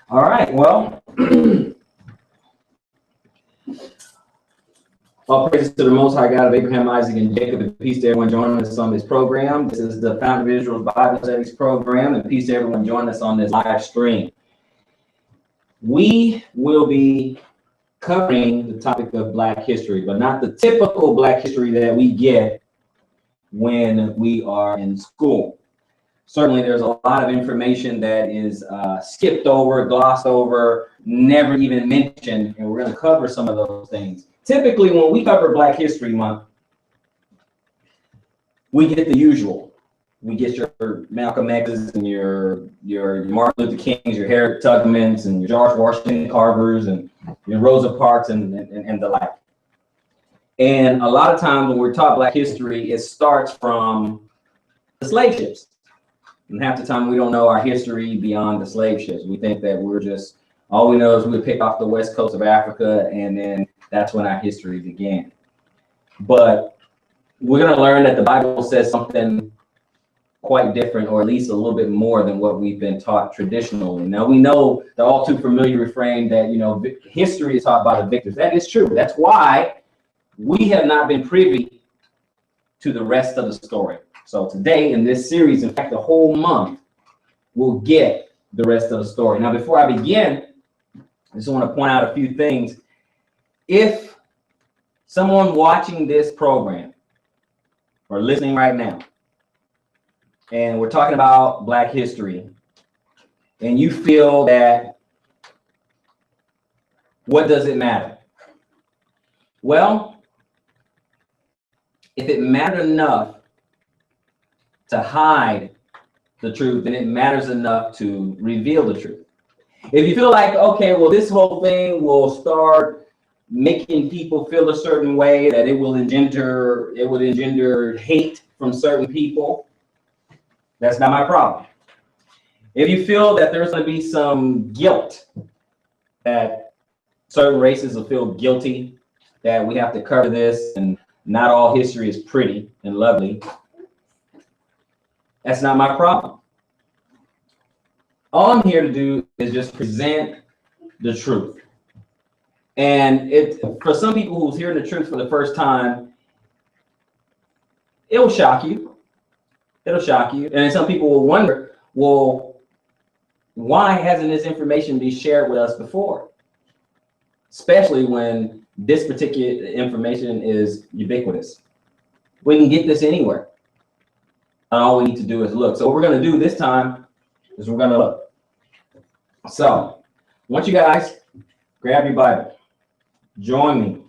All right, well, all praises to the Most High God of Abraham, Isaac, and Jacob, and peace to everyone joining us on this program. This is the Fountain of Israel's Bible Studies program, and peace to everyone joining us on this live stream. We will be covering the topic of Black history, but not the typical Black history that we get when we are in school. Certainly, there's a lot of information that is skipped over, glossed over, never even mentioned, and we're going to cover some of those things. Typically, when we cover Black History Month, we get the usual. We get your Malcolm X's and your Martin Luther Kings, your Harriet Tubmans, and your George Washington Carvers, and your Rosa Parks, and the like. And a lot of times when we're taught Black history, it starts from the slave ships. And half the time we don't know our history beyond the slave ships. We think that we're just, all we know is we pick off the west coast of Africa, and then that's when our history began. But we're going to learn that the Bible says something quite different, or at least a little bit more than what we've been taught traditionally. Now, we know the all too familiar refrain that, history is taught by the victors. That is true. That's why we have not been privy to the rest of the story. So today in this series, in fact, the whole month, we'll get the rest of the story. Now, before I begin, I just want to point out a few things. If someone watching this program or listening right now, and we're talking about Black history, and you feel that, what does it matter? Well, if it mattered enough to hide the truth, then it matters enough to reveal the truth. If you feel like, okay, well, this whole thing will start making people feel a certain way, that it would engender hate from certain people, that's not my problem. If you feel that there's going to be some guilt, that certain races will feel guilty, that we have to cover this, and not all history is pretty and lovely, that's not my problem. All I'm here to do is just present the truth. And for some people who's hearing the truth for the first time, it'll shock you. It'll shock you. And some people will wonder, well, why hasn't this information been shared with us before? Especially when this particular information is ubiquitous. We can get this anywhere. And all we need to do is look. So what we're going to do this time is we're going to look. So I want you guys, grab your Bible. Join me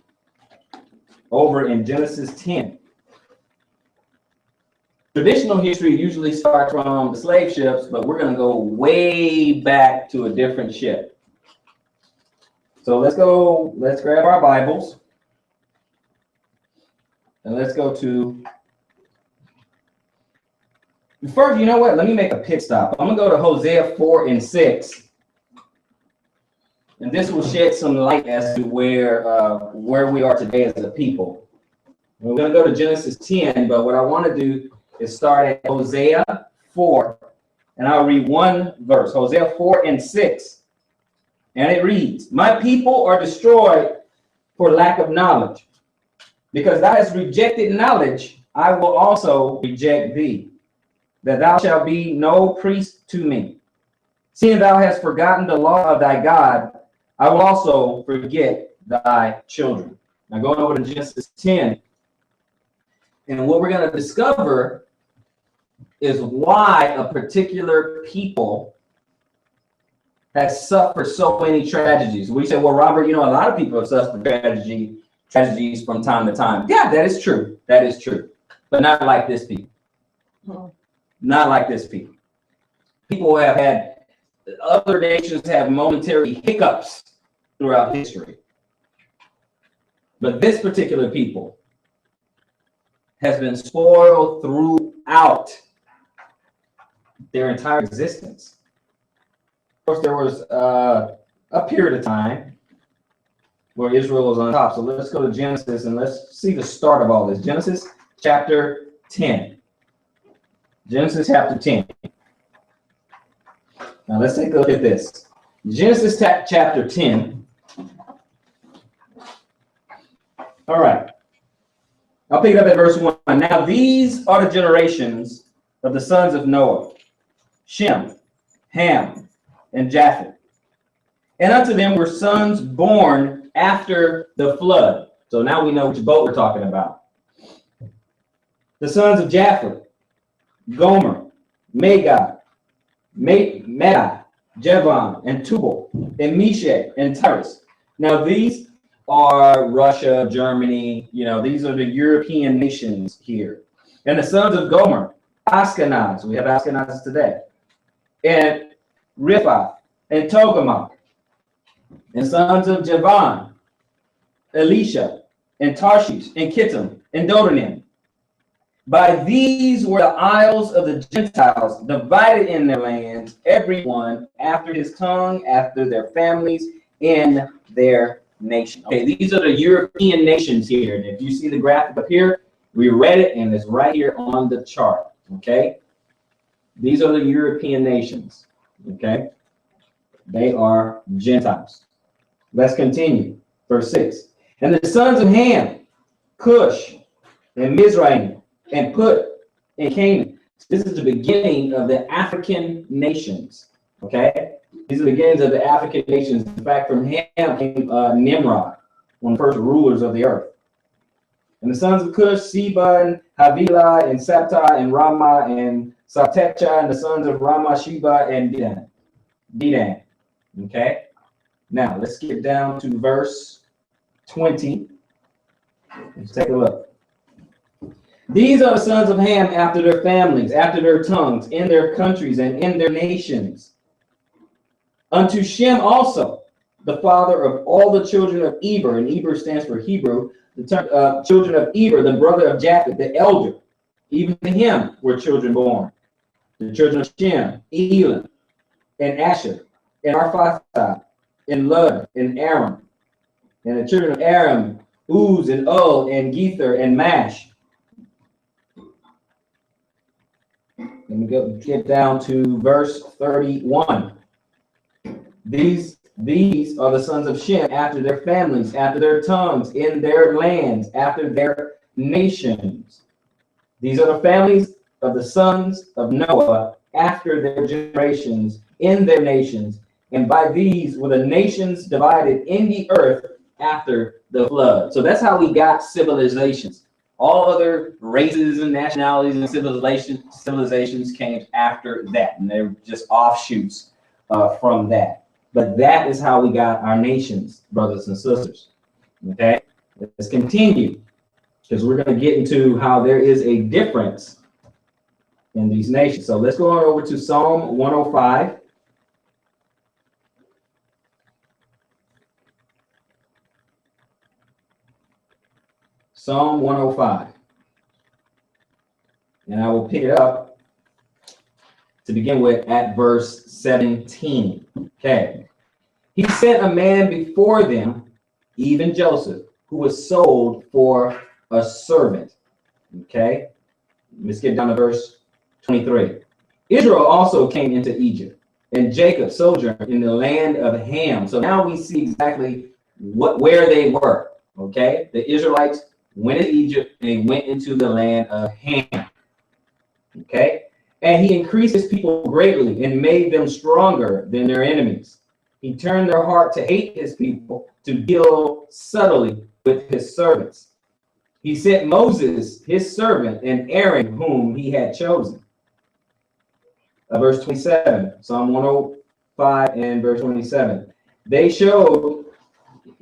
over in Genesis 10. Traditional history usually starts from the slave ships, but we're going to go way back to a different ship. So let's grab our Bibles, and let's go to, first, you know what? Let me make a pit stop. I'm going to go to Hosea 4 and 6. And this will shed some light as to where we are today as a people. We're going to go to Genesis 10, but what I want to do is start at Hosea 4, and I'll read one verse, Hosea 4 and 6. And it reads, "My people are destroyed for lack of knowledge. Because thou hast rejected knowledge, I will also reject thee, that thou shalt be no priest to me. Seeing thou hast forgotten the law of thy God, I will also forget thy children." Now going over to Genesis 10, and what we're going to discover is why a particular people has suffered so many tragedies. We say, well, Robert, a lot of people have suffered tragedies from time to time. Yeah, that is true. That is true. But not like this people. Not like this people. People have had, other nations have momentary hiccups throughout history. But this particular people has been spoiled throughout their entire existence. Of course, there was a period of time where Israel was on top. So let's go to Genesis and let's see the start of all this. Genesis chapter 10. Genesis chapter 10. Now let's take a look at this. Genesis chapter 10. All right. I'll pick it up at verse 1. Now these are the generations of the sons of Noah, Shem, Ham, and Japheth. And unto them were sons born after the flood. So now we know which boat we're talking about. The sons of Japheth, Gomer, Magog, Madai, Javan, and Tubal, and Meshach, and Tyrus. Now these are Russia, Germany, these are the European nations here. And the sons of Gomer, Ashkenaz, we have Ashkenaz today, and Riphath, and Togarmah, and sons of Javan, Elisha, and Tarshish, and Kittim, and Dodanim. By these were the isles of the Gentiles, divided in their lands, everyone after his tongue, after their families, in their nation. Okay, these are the European nations here. And if you see the graphic up here, we read it, and it's right here on the chart. Okay, these are the European nations. Okay, they are Gentiles. Let's continue. Verse 6. And the sons of Ham, Cush, and Mizraim, and Put, and Canaan. This is the beginning of the African nations. Okay? These are the beginnings of the African nations. In fact, from Ham came Nimrod, one of the first rulers of the earth. And the sons of Cush, Seba, and Havilah, and Sabta, and Ramah, and Satecha, and the sons of Ramah, Sheba, and Dedan. Okay? Now, let's get down to verse 20. Let's take a look. These are the sons of Ham after their families, after their tongues, in their countries, and in their nations. Unto Shem also, the father of all the children of Eber, and Eber stands for Hebrew, the children of Eber, the brother of Japheth, the elder. Even to him were children born. The children of Shem, Elam, and Asher, and Arphaxad, and Lud, and Aram. And the children of Aram, Uz, and Ul, and Gether, and Mash. Let me get down to verse 31. These are the sons of Shem after their families, after their tongues, in their lands, after their nations. These are the families of the sons of Noah after their generations, in their nations. And by these were the nations divided in the earth after the flood. So that's how we got civilizations. All other races and nationalities and civilizations came after that, and they're just offshoots from that. But that is how we got our nations, brothers and sisters. Okay, let's continue, because we're going to get into how there is a difference in these nations. So let's go on over to Psalm 105. Psalm 105. And I will pick it up to begin with at verse 17. Okay. He sent a man before them, even Joseph, who was sold for a servant. Okay. Let's get down to verse 23. Israel also came into Egypt, and Jacob sojourned in the land of Ham. So now we see exactly where they were. Okay. The Israelites went to Egypt, and they went into the land of Ham. Okay, and he increased his people greatly and made them stronger than their enemies. He turned their heart to hate his people, to deal subtly with his servants. He sent Moses, his servant, and Aaron, whom he had chosen. Verse 27, Psalm 105 and verse 27. They showed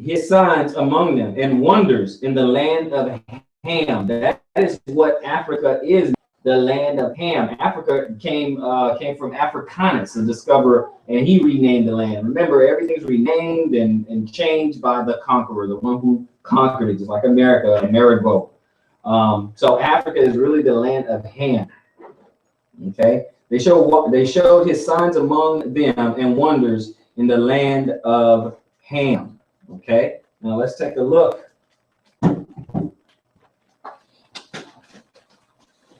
his signs among them and wonders in the land of Ham. That is what Africa is, the land of Ham. Africa came from Africanus, the discoverer, and he renamed the land. Remember, everything's renamed and changed by the conqueror, the one who conquered it, just like America, Amerigo. So Africa is really the land of Ham. Okay, they showed his signs among them and wonders in the land of Ham. Okay, now let's take a look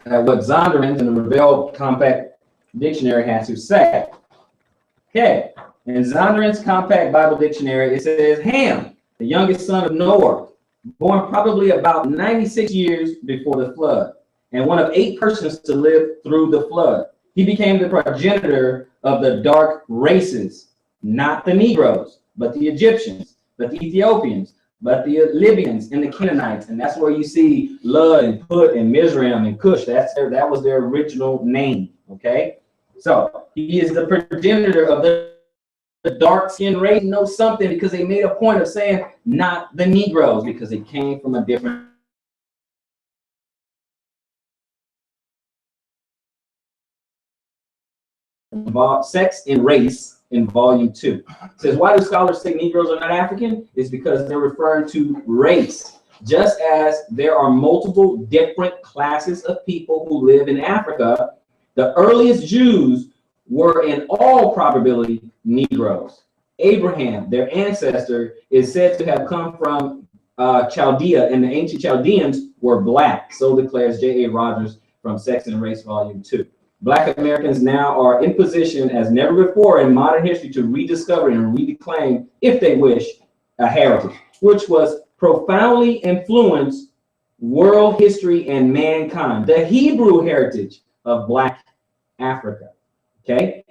at what Zondervan in the Revell Compact Dictionary has to say. Okay, in Zondervan's Compact Bible Dictionary, it says Ham, the youngest son of Noah, born probably about 96 years before the flood, and one of 8 persons to live through the flood. He became the progenitor of the dark races, not the Negroes, but the Egyptians, but the Ethiopians, but the Libyans and the Canaanites. And that's where you see Lud and Put and Mizraim and Cush. That was their original name, okay? So he is the progenitor of the dark skinned race. Know something, because they made a point of saying not the Negroes, because they came from a different sex and race in volume 2. It says, why do scholars say Negroes are not African? It's because they're referring to race. Just as there are multiple different classes of people who live in Africa, the earliest Jews were in all probability Negroes. Abraham, their ancestor, is said to have come from Chaldea, and the ancient Chaldeans were black. So declares J.A. Rogers from Sex and Race, Volume 2. Black Americans now are in position as never before in modern history to rediscover and reclaim, if they wish, a heritage, which was profoundly influenced world history and mankind, the Hebrew heritage of Black Africa. Okay,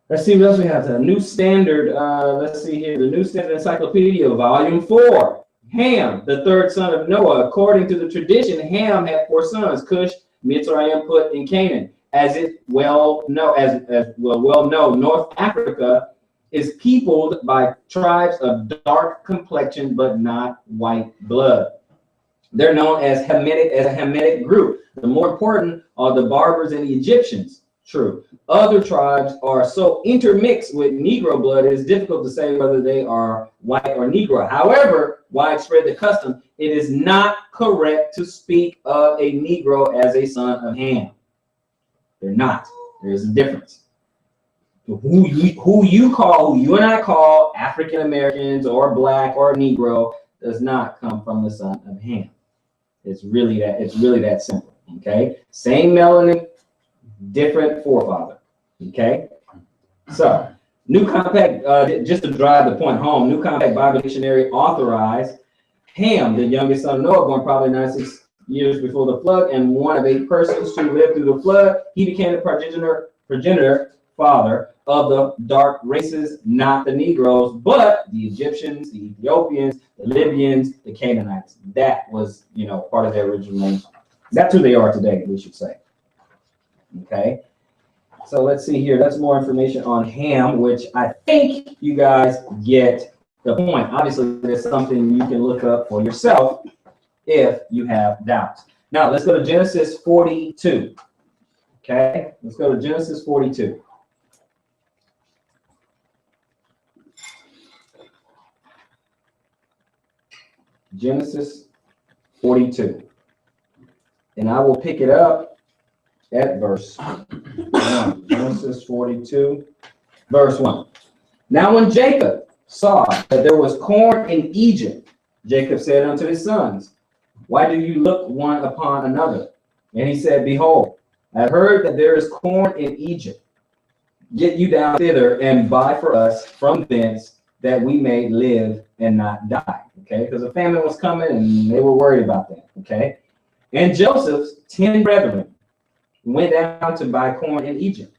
let's see what else we have. The New Standard, let's see here, the New Standard Encyclopedia, Volume 4. Ham, the third son of Noah. According to the tradition, Ham had 4 sons, Cush, Mitzrayim, Put, and Canaan. As it well known, North Africa is peopled by tribes of dark complexion but not white blood. They're known as a Hamitic group. The more important are the Berbers and the Egyptians. True. Other tribes are so intermixed with Negro blood, it is difficult to say whether they are white or Negro. However widespread the custom, it is not correct to speak of a Negro as a son of Ham. They're not. There is a difference. Who you and I call African Americans or Black or Negro does not come from the son of Ham. It's really that simple. Okay, same melanin, different forefather. Okay, so New Compact, just to drive the point home, New Compact Bible Dictionary authorized Ham, the youngest son of Noah, born probably 96 years before the flood, and one of 8 persons to live through the flood. He became the progenitor father of the dark races, not the Negroes, but the Egyptians, the Ethiopians, the Libyans, the Canaanites. That was, part of their original name. That's who they are today, we should say. Okay, so let's see here. That's more information on Ham, which I think you guys get the point. Obviously, there's something you can look up for yourself if you have doubts. Now, let's go to Genesis 42. Okay, let's go to Genesis 42. Genesis 42. And I will pick it up at verse 1. Genesis 42, verse 1. Now when Jacob saw that there was corn in Egypt, Jacob said unto his sons, why do you look one upon another? And he said, behold, I heard that there is corn in Egypt. Get you down thither and buy for us from thence, that we may live and not die. Okay, because a famine was coming and they were worried about that. Okay, and Joseph's 10 brethren went down to buy corn in Egypt.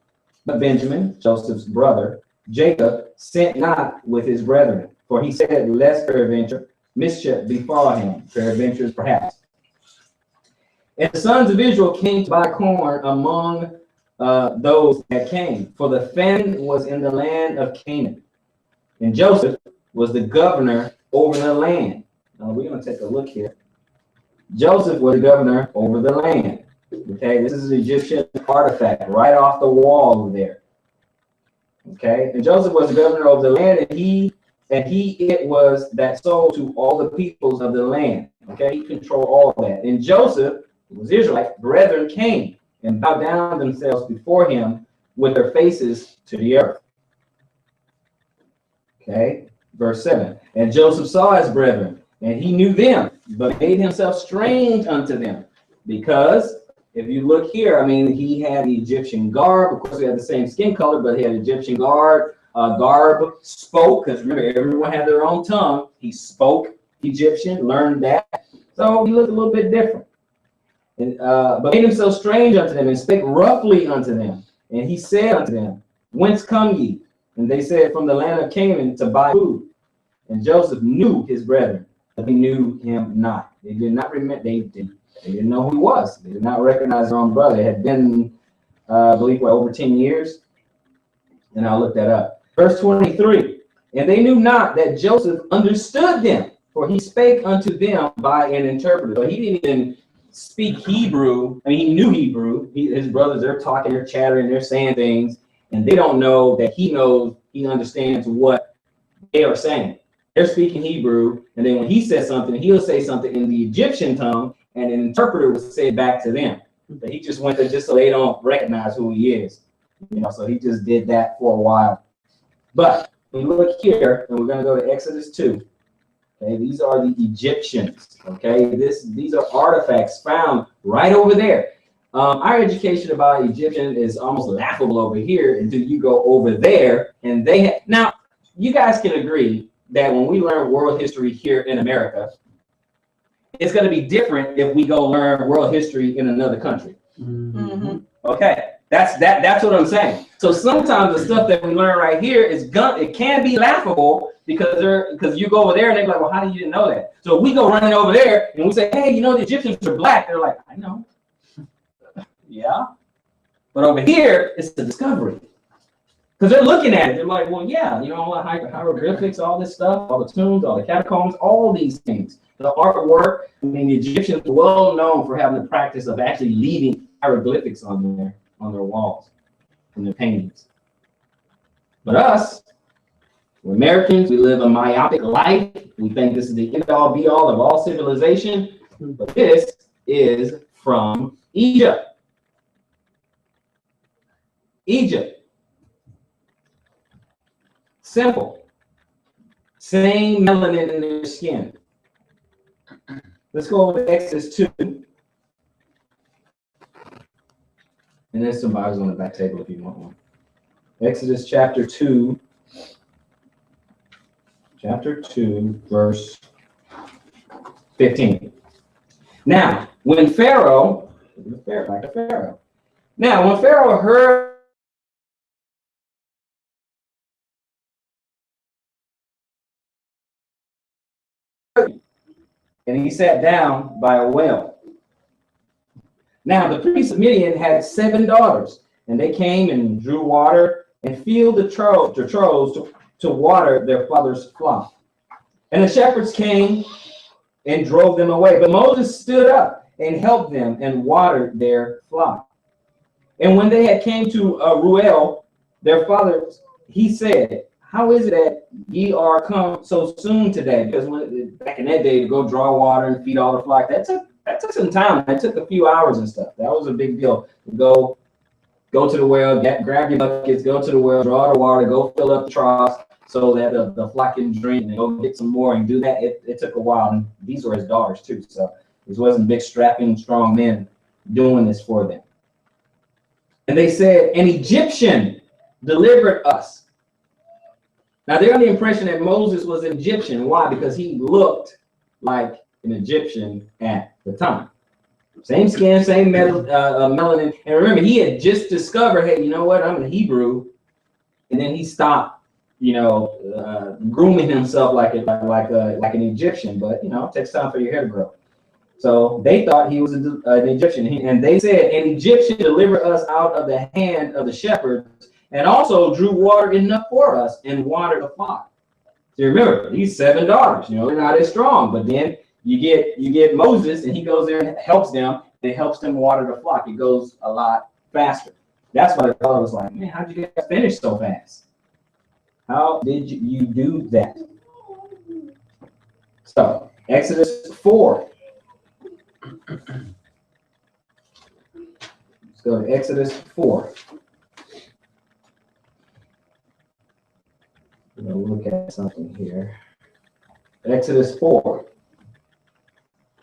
But Benjamin, Joseph's brother, Jacob, sent not with his brethren, for he said, lest peradventure mischief befall him, peradventure perhaps. And the sons of Israel came to buy corn among those that came, for the famine was in the land of Canaan. And Joseph was the governor over the land. Now we're going to take a look here. Joseph was the governor over the land. Okay, this is an Egyptian artifact right off the wall over there. Okay, and Joseph was the governor over the land, and he it was that sold to all the peoples of the land. Okay, he controlled all that. And Joseph, who was Israelite, brethren came and bowed down themselves before him with their faces to the earth. Okay, verse 7. And Joseph saw his brethren, and he knew them, but made himself strange unto them, because if you look here, I mean, he had the Egyptian garb. Of course, we had the same skin color, but he had Egyptian garb. Garb spoke, because remember, everyone had their own tongue. He spoke Egyptian, learned that. So he looked a little bit different. And, but made himself strange unto them and spake roughly unto them. And he said unto them, Whence come ye? And they said, From the land of Canaan to buy food. And Joseph knew his brethren, but they knew him not. They did not remember. They didn't know who he was. They did not recognize their own brother. It had been, I believe, over 10 years. And I'll look that up. Verse 23. And they knew not that Joseph understood them, for he spake unto them by an interpreter. So he didn't even speak Hebrew. I mean, he knew Hebrew. His brothers, they're talking, they're chattering, they're saying things, and they don't know that he knows, he understands what they are saying. They're speaking Hebrew, and then when he says something, he'll say something in the Egyptian tongue, and an interpreter will say it back to them. But he just went there just so they don't recognize who he is. You know, so he just did that for a while. But when you look here, and we're going to go to Exodus 2. Okay, these are the Egyptians. Okay, these are artifacts found right over there. Our education about Egyptian is almost laughable over here until you go over there, and they now you guys can agree that when we learn world history here in America, it's going to be different if we go learn world history in another country. Mm-hmm. Okay, that's what I'm saying. So sometimes the stuff that we learn right here it can be laughable because you go over there and they're like, well, how do you know that? So if we go running over there and we say, hey, you know the Egyptians are black, they're like, I know. Yeah, but over here it's the discovery. Because they're looking at it, they're like, well, yeah, you know, all the hieroglyphics, all this stuff, all the tombs, all the catacombs, all these things. The artwork, I mean, the Egyptians were well known for having the practice of actually leaving hieroglyphics on their walls, on their paintings. But us, we're Americans, we live a myopic life. We think this is the end-all, be-all of all civilization. But this is from Egypt. Egypt. Simple. Same melanin in their skin. Let's go over to Exodus 2. And there's some Bibles on the back table if you want one. Exodus chapter 2. Chapter 2, verse 15. Now, when Pharaoh heard and he sat down by a well. Now the priest of Midian had 7 daughters, and they came and drew water and filled the troughs to water their father's flock. And the shepherds came and drove them away. But Moses stood up and helped them and watered their flock. And when they had came to Ruel, their father, he said, how is it that ye are come so soon today? Because back in that day, to go draw water and feed all the flock, that took some time. That took a few hours and stuff. That was a big deal. Go to the well, grab your buckets, go to the well, draw the water, go fill up the troughs so that the flock can drink, and go get some more and do that. It took a while. And these were his daughters too. So this wasn't big, strapping, strong men doing this for them. And they said, an Egyptian delivered us. Now, they're under the impression that Moses was an Egyptian. Why? Because he looked like an Egyptian at the time. Same skin, same melanin. And remember, he had just discovered, hey, you know what? I'm a Hebrew. And then he stopped, grooming himself like an Egyptian. But, it takes time for your hair to grow. So they thought he was an Egyptian. And they said, an Egyptian delivered us out of the hand of the shepherds, and also drew water enough for us and watered the flock. So remember, these 7 daughters, they're not as strong. But then you get Moses, and he goes there and helps them. And it helps them water the flock. It goes a lot faster. That's why the father was like, man, how'd you guys finish so fast? How did you do that? So Exodus 4. Let's go to Exodus 4. We'll look at something here. Exodus 4.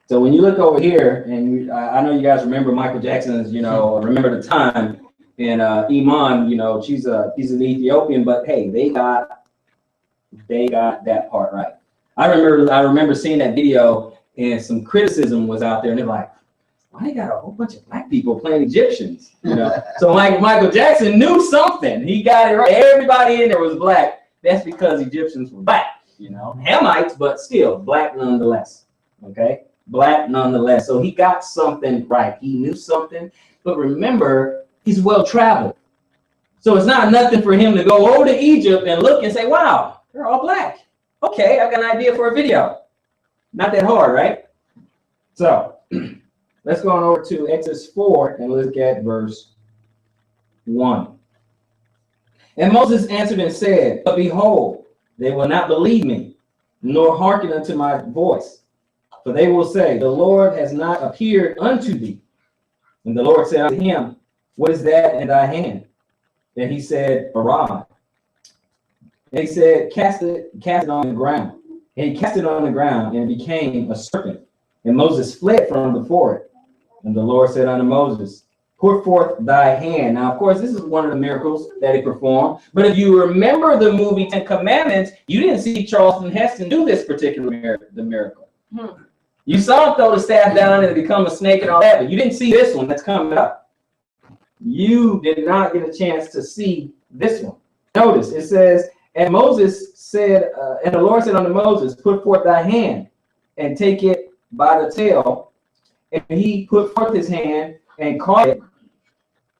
So when you look over here, and I know you guys remember Michael Jackson's, remember the time, and Iman, he's an Ethiopian, but hey, they got that part right. I remember seeing that video, and some criticism was out there, and they're like, why they got a whole bunch of black people playing Egyptians? So Michael Jackson knew something. He got it right. Everybody in there was black. That's because Egyptians were black, Hamites, but still black nonetheless. Okay, black nonetheless. So he got something right. He knew something. But remember, he's well traveled. So it's not nothing for him to go over to Egypt and look and say, wow, they're all black. Okay, I've got an idea for a video. Not that hard, right? So let's go on over to Exodus 4 and look at verse 1. And Moses answered and said, but behold, they will not believe me, nor hearken unto my voice. For they will say, the Lord has not appeared unto thee. And the Lord said unto him, what is that in thy hand? And he said, a rod. And he said, cast it on the ground. And he cast it on the ground, and it became a serpent. And Moses fled from before it. And the Lord said unto Moses, put forth thy hand. Now, of course, this is one of the miracles that he performed. But if you remember the movie 10 Commandments, you didn't see Charlton Heston do this particular miracle. You saw him throw the staff down and become a snake and all that, but you didn't see this one that's coming up. You did not get a chance to see this one. Notice, it says, and Moses said, and the Lord said unto Moses, put forth thy hand and take it by the tail. And he put forth his hand and caught it,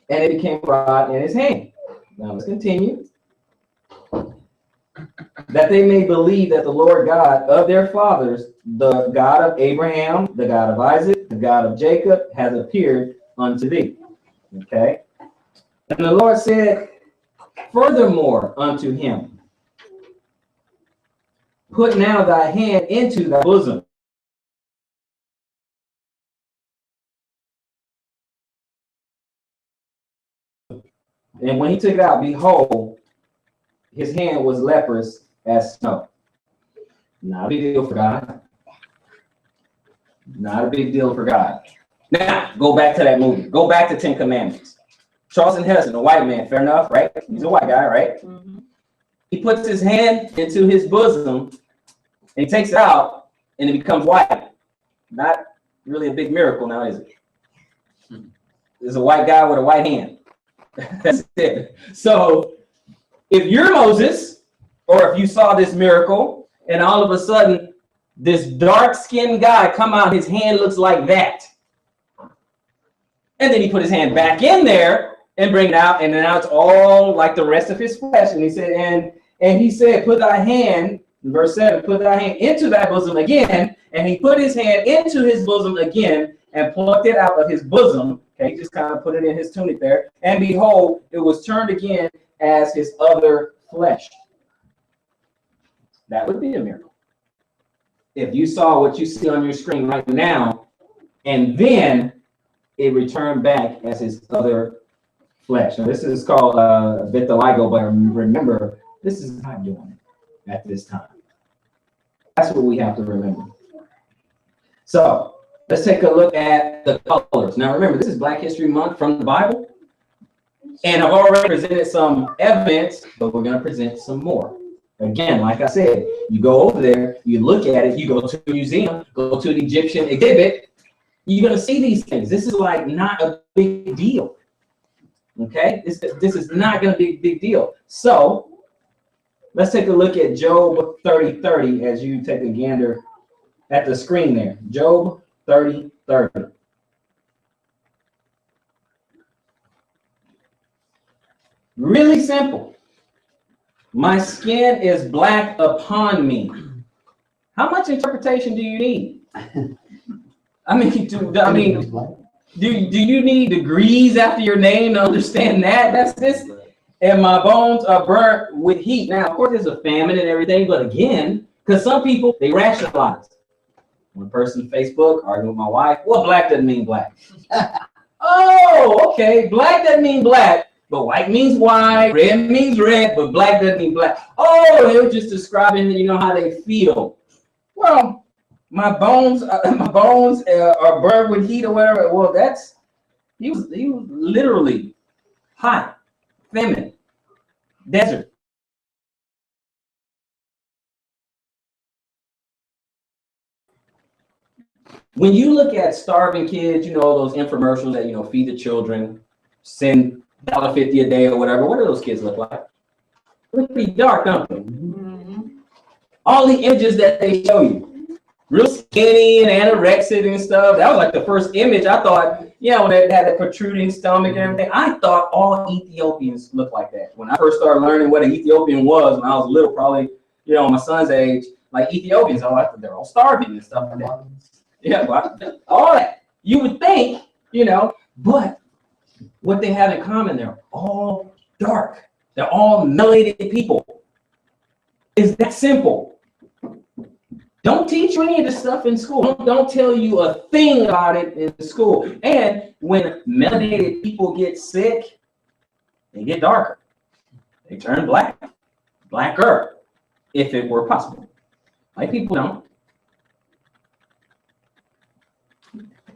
and it became a rod in his hand. Now let's continue. That they may believe that the Lord God of their fathers, the God of Abraham, the God of Isaac, the God of Jacob, has appeared unto thee. Okay. And the Lord said, furthermore unto him, put now thy hand into thy bosom. And when he took it out, behold, his hand was leprous as snow. Not a big deal for God. Not a big deal for God. Now, go back to that movie. Go back to 10 Commandments. Charlton Heston, a white man, fair enough, right? He's a white guy, right? Mm-hmm. He puts his hand into his bosom, and he takes it out, and it becomes white. Not really a big miracle now, is it? There's a white guy with a white hand. That's it. So if you're Moses, or if you saw this miracle, and all of a sudden this dark-skinned guy come out, his hand looks like that. And then he put his hand back in there and bring it out, and now it's all like the rest of his flesh. And he said, and he said, put thy hand, verse 7, put thy hand into thy bosom again. And he put his hand into his bosom again and plucked it out of his bosom. Okay, he just kind of put it in his tunic there. And behold, it was turned again as his other flesh. That would be a miracle. If you saw what you see on your screen right now, and then it returned back as his other flesh. Now, this is called vitiligo, but remember, this is not doing it at this time. That's what we have to remember. So let's take a look at the colors. Now, remember, this is Black History Month from the Bible. And I've already presented some evidence, but we're going to present some more. Again, like I said, you go over there, you look at it, you go to a museum, go to an Egyptian exhibit, you're going to see these things. This is like not a big deal. Okay? This is not going to be a big deal. So let's take a look at Job 30:30 as you take a gander at the screen there. Job 30:30. Really simple. My skin is black upon me. How much interpretation do you need? I mean, do you need degrees after your name to understand that? That's this. And my bones are burnt with heat. Now, of course, there's a famine and everything, but again, because some people, they rationalize. One person, Facebook, arguing with my wife, well, black doesn't mean black. Oh, okay, black doesn't mean black. But white means white, red means red, but black doesn't mean black. Oh, they were just describing, how they feel. Well, my bones are burned with heat or whatever. Well, he was literally hot, famine, desert. When you look at starving kids, you know, those infomercials that, you know, feed the children, send $1.50 a day or whatever. What do those kids look like? They look pretty dark, don't they? Mm-hmm. All the images that they show you, real skinny and anorexic and stuff. That was like the first image I thought, you know, when they had that protruding stomach and everything. I thought all Ethiopians looked like that. When I first started learning what an Ethiopian was, when I was little, probably, you know, my son's age, like Ethiopians, I thought they're all starving and stuff like that. Yeah, well, all that. You would think, you know, but what they have in common, they're all dark. They're all melanated people. It's that simple. Don't teach you any of this stuff in school. Don't tell you a thing about it in school. And when melanated people get sick, they get darker. They turn black, blacker, if it were possible. White people don't.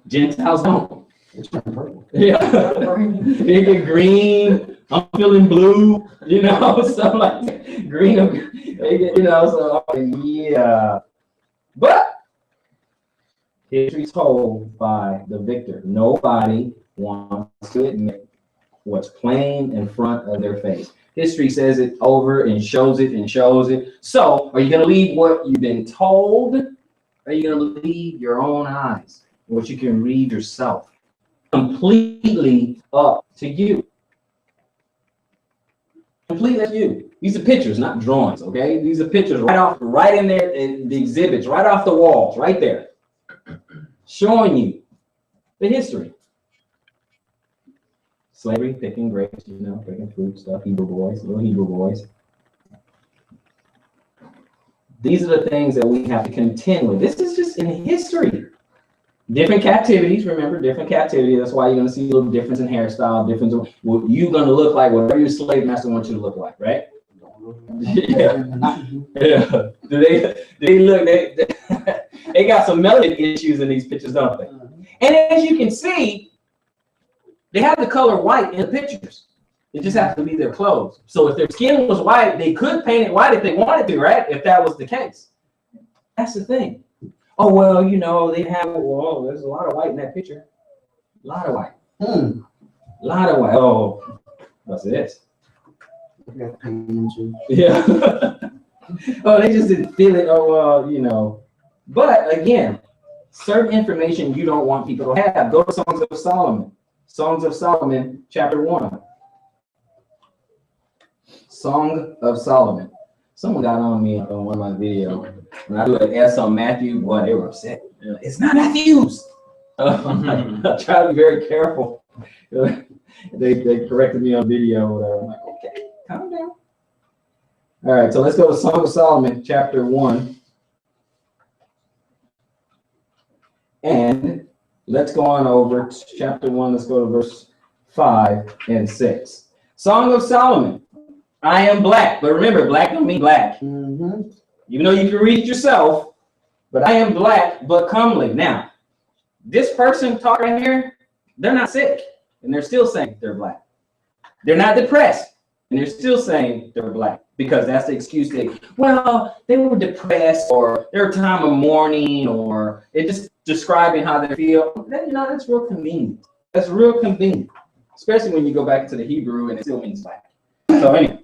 Gentiles don't. Yeah. They get green. I'm feeling blue. You know, something like that. Green. They get, you know, so yeah. But history told by the victor. Nobody wants to admit what's plain in front of their face. History says it over and shows it and shows it. So, are you going to believe what you've been told? Or are you going to believe your own eyes? What you can read yourself? Completely up to you. Completely up to you. These are pictures, not drawings, okay? These are pictures right in there, in the exhibits, right off the walls, right there. Showing you the history. Slavery, picking grapes, you know, picking fruit stuff, Hebrew boys, little Hebrew boys. These are the things that we have to contend with. This is just in history. Different captivities, remember, different captivities. That's why you're going to see a little difference in hairstyle, difference in what you're going to look like, whatever your slave master wants you to look like, right? Yeah. Yeah. They look, they got some melanin issues in these pictures, don't they? And as you can see, they have the color white in the pictures. It just has to be their clothes. So if their skin was white, they could paint it white if they wanted to, right? If that was the case. That's the thing. Oh, well, you know, they have, well, there's a lot of white in that picture. A lot of white. A lot of white. Oh, what's this? Yeah. Oh, they just didn't feel it. Oh, well, you know. But again, certain information you don't want people to have. Go to Songs of Solomon. Songs of Solomon, chapter 1. Song of Solomon. Someone got on me on one of my videos. When I do an S on Matthew, boy, they were upset. Like, it's not Matthews. I try to be very careful. They corrected me on video or whatever. I'm like, okay, calm down. All right, so let's go to Song of Solomon, chapter 1. And let's go on over to chapter 1. Let's go to verse 5 and 6. Song of Solomon. I am black, but remember, black don't mean black. Mm-hmm. Even though you can read it yourself, but I am black, but comely. Now, this person talking right here, they're not sick, and they're still saying they're black. They're not depressed, and they're still saying they're black, because that's the excuse they were depressed, or their time of mourning, or they're just describing how they feel. You know, that's real convenient. That's real convenient, especially when you go back to the Hebrew and it still means black. So anyway.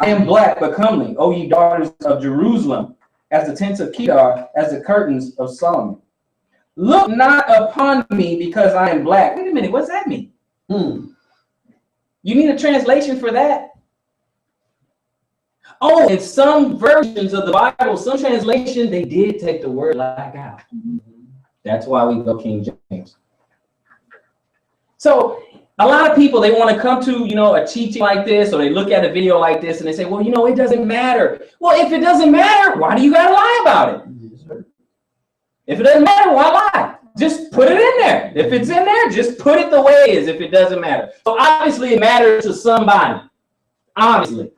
I am black but comely, O ye daughters of Jerusalem, as the tents of Kedar, as the curtains of Solomon. Look not upon me because I am black. Wait a minute, what's that mean? You need a translation for that? Oh, in some versions of the Bible, some translation, they did take the word black out. That's why we go King James. So a lot of people, they want to come to, you know, a teaching like this, or they look at a video like this and they say, well, you know, it doesn't matter. Well, if it doesn't matter, why do you got to lie about it? If it doesn't matter, why lie? Just put it in there. If it's in there, just put it the way it is if it doesn't matter. So obviously it matters to somebody. Obviously.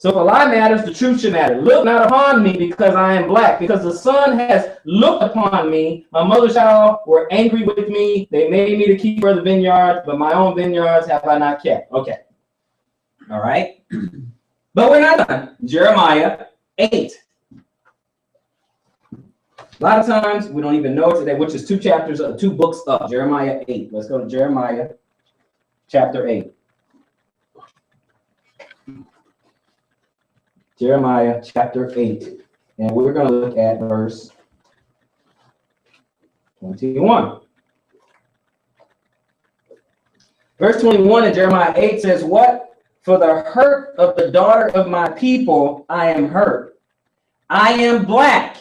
So if a lie matters, the truth should matter. Look not upon me because I am black, because the sun has looked upon me. My mother's child were angry with me. They made me the keeper of the vineyards, but my own vineyards have I not kept. Okay. All right. But we're not done. Jeremiah 8. A lot of times we don't even know it today, which is 2 books up. Jeremiah 8. Let's go to Jeremiah chapter 8. Jeremiah chapter 8. And we're going to look at verse 21. Verse 21 in Jeremiah 8 says, what? For the hurt of the daughter of my people, I am hurt. I am black.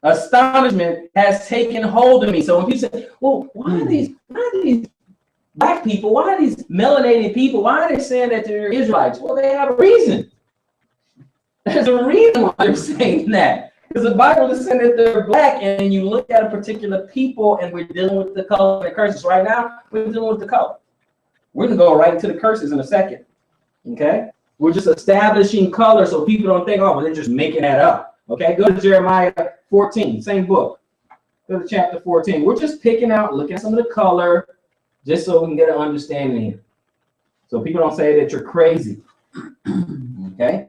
Astonishment has taken hold of me. So when people say, well, why are these black people, why are these melanated people, why are they saying that they're Israelites? Well, they have a reason. There's a reason why they're saying that. Because the Bible is saying that they're black, and you look at a particular people, and we're dealing with the color and the curses. Right now, we're dealing with the color. We're going to go right into the curses in a second. Okay? We're just establishing color so people don't think, oh, well, they're just making that up. Okay? Go to Jeremiah 14, same book. Go to chapter 14. We're just picking out, looking at some of the color, just so we can get an understanding here. So people don't say that you're crazy. Okay?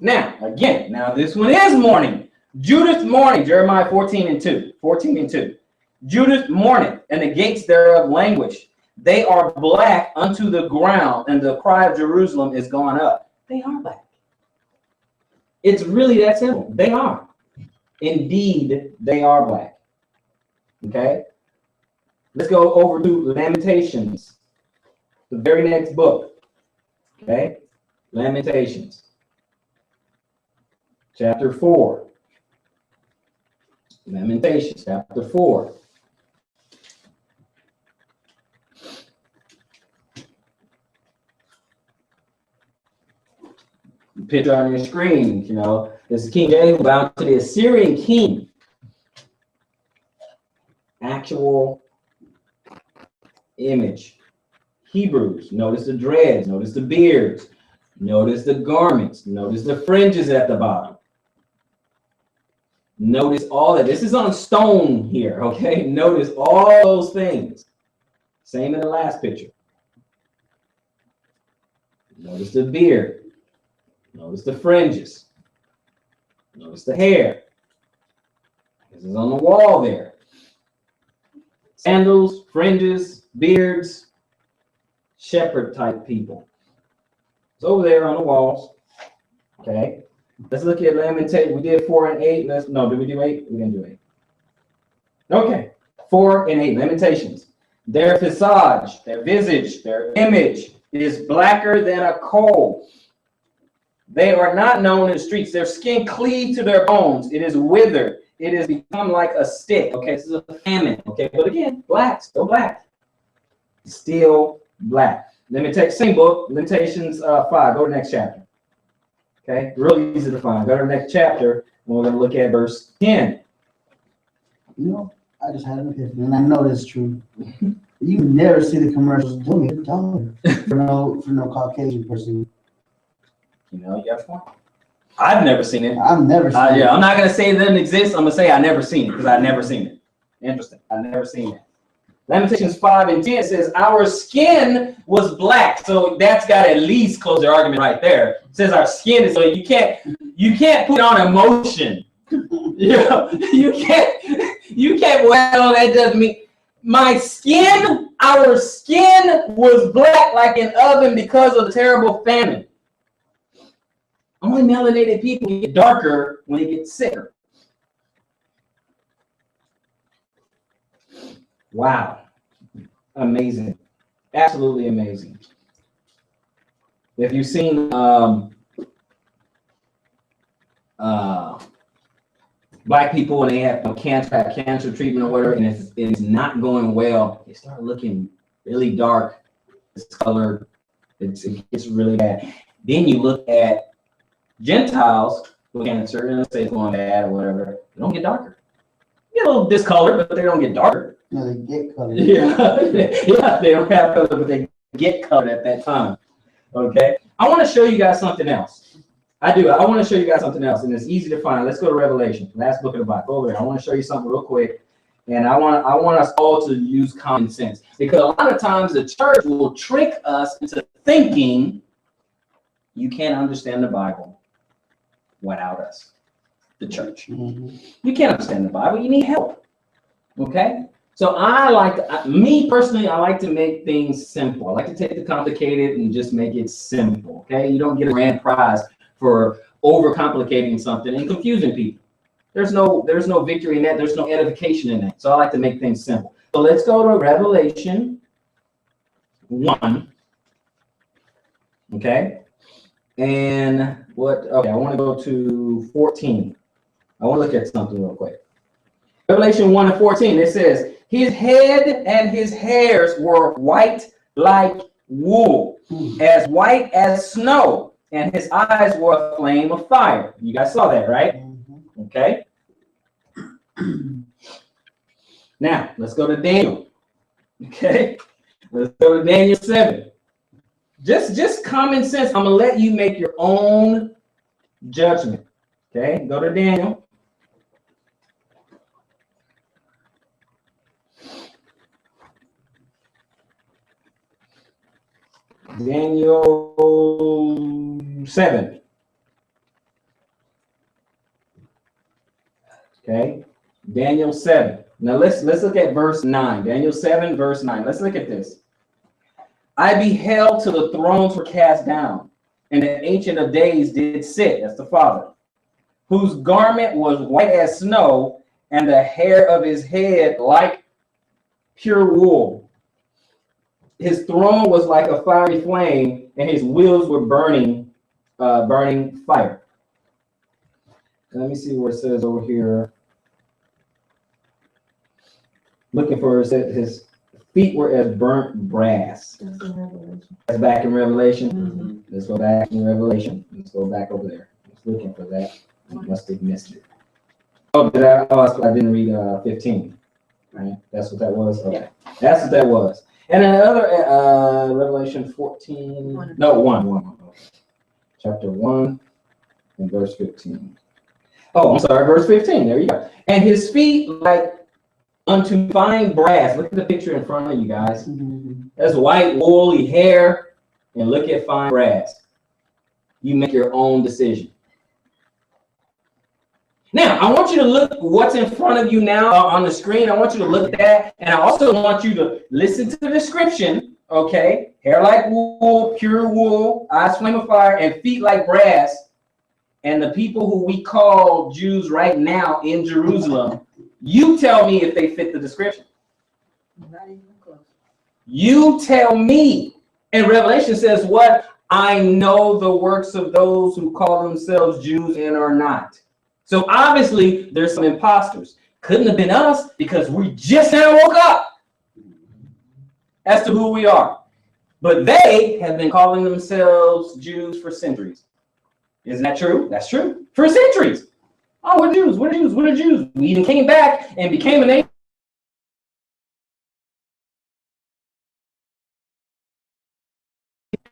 Now, again, this one is mourning. Judith mourning, Jeremiah 14 and 2. 14 and 2. Judith mourneth, and the gates thereof languish. They are black unto the ground, and the cry of Jerusalem is gone up. They are black. It's really that simple. They are. Indeed, they are black. Okay? Let's go over to Lamentations, the very next book. Okay? Lamentations. Chapter 4. Lamentations, chapter 4. Picture on your screen, this is King James bound to the Assyrian king. Actual image. Hebrews, notice the dreads, notice the beards, notice the garments, notice the fringes at the bottom. Notice all that. This is on stone here, okay? Notice all those things. Same in the last picture. Notice the beard. Notice the fringes. Notice the hair. This is on the wall there. Sandals, fringes, beards, shepherd type people. It's over there on the walls. Okay. Let's look at Lamentations. We did 4 and 8. Did we do 8? We didn't do 8. Okay. 4 and 8. Lamentations. Their visage, their image is blacker than a coal. They are not known in the streets. Their skin cleaved to their bones. It is withered. It has become like a stick. Okay, this is a famine. Okay, but again, black, still black. Still black. Same book, Lamentations 5. Go to the next chapter. Okay, really easy to find. Go to the next chapter, and we're going to look at verse 10. I just had an epiphany, and I know that's true. You never see the commercials doing it for no Caucasian person. You got a point. I've never seen it. I've never seen it. Yeah, I'm not going to say it doesn't exist. I'm going to say I never seen it because I've never seen it. Interesting. I've never seen it. Lamentations 5 and 10 says, our skin was black. So that's got to at least close their argument right there. It says our skin is, so you can't put on emotion. You can't, well, that doesn't mean, our skin was black like an oven because of the terrible famine. Only melanated people get darker when they get sicker. Wow. Amazing. Absolutely amazing. If you've seen black people when they have cancer treatment or whatever, and it's not going well, they start looking really dark. It's colored. It gets really bad. Then you look at Gentiles with cancer, and let's say it's going bad or whatever, they don't get darker. They get a little discolored, but they don't get darker. No, they get colored. Yeah, they don't have color, but they get colored at that time. Okay, I want to show you guys something else. I do. I want to show you guys something else, and it's easy to find. Let's go to Revelation, last book of the Bible. Go over there. I want to show you something real quick, and I want us all to use common sense, because a lot of times the church will trick us into thinking you can't understand the Bible without us, the church. Mm-hmm. You can't understand the Bible. You need help. Okay? So me personally, I like to make things simple. I like to take the complicated and just make it simple. Okay? You don't get a grand prize for overcomplicating something and confusing people. There's no victory in that. There's no edification in that. So I like to make things simple. So let's go to Revelation 1. Okay? And okay, I want to go to 14. I want to look at something real quick. Revelation 1 and 14, it says, his head and his hairs were white like wool, as white as snow, and his eyes were a flame of fire. You guys saw that, right? Okay. Now, let's go to Daniel. Okay. Let's go to Daniel 7. Just common sense. I'm going to let you make your own judgment. Okay. Go to Daniel. Daniel 7. Okay. Daniel 7. Now let's look at verse 9. Daniel 7, verse 9. Let's look at this. I beheld till the thrones were cast down, and the Ancient of Days did sit, that's the Father, whose garment was white as snow, and the hair of his head like pure wool. His throne was like a fiery flame, and his wheels were burning fire. Let me see where it says over here. Looking for it, his feet were as burnt brass. That's back in Revelation. Mm-hmm. Let's go back in Revelation. Let's go back over there. I was looking for that. I must have missed it. Oh, I didn't read 15. Right? That's what that was? Okay. Yeah. That's what that was. And another Revelation 14. 1. Chapter 1 and verse 15. Oh, I'm sorry, verse 15. There you go. And his feet like unto fine brass. Look at the picture in front of you guys. That's white woolly hair, and look at fine brass. You make your own decision. Now, I want you to look what's in front of you now on the screen. I want you to look at that, and I also want you to listen to the description. Okay, hair like wool, pure wool, eyes flame of fire, and feet like brass. And the people who we call Jews right now in Jerusalem, you tell me if they fit the description. Not even close. You tell me. And Revelation says what? I know the works of those who call themselves Jews and are not. So obviously there's some imposters. Couldn't have been us because we just now woke up as to who we are. But they have been calling themselves Jews for centuries. Isn't that true? That's true. For centuries. Oh, we're Jews. We're Jews. We're Jews. We even came back and became a nation.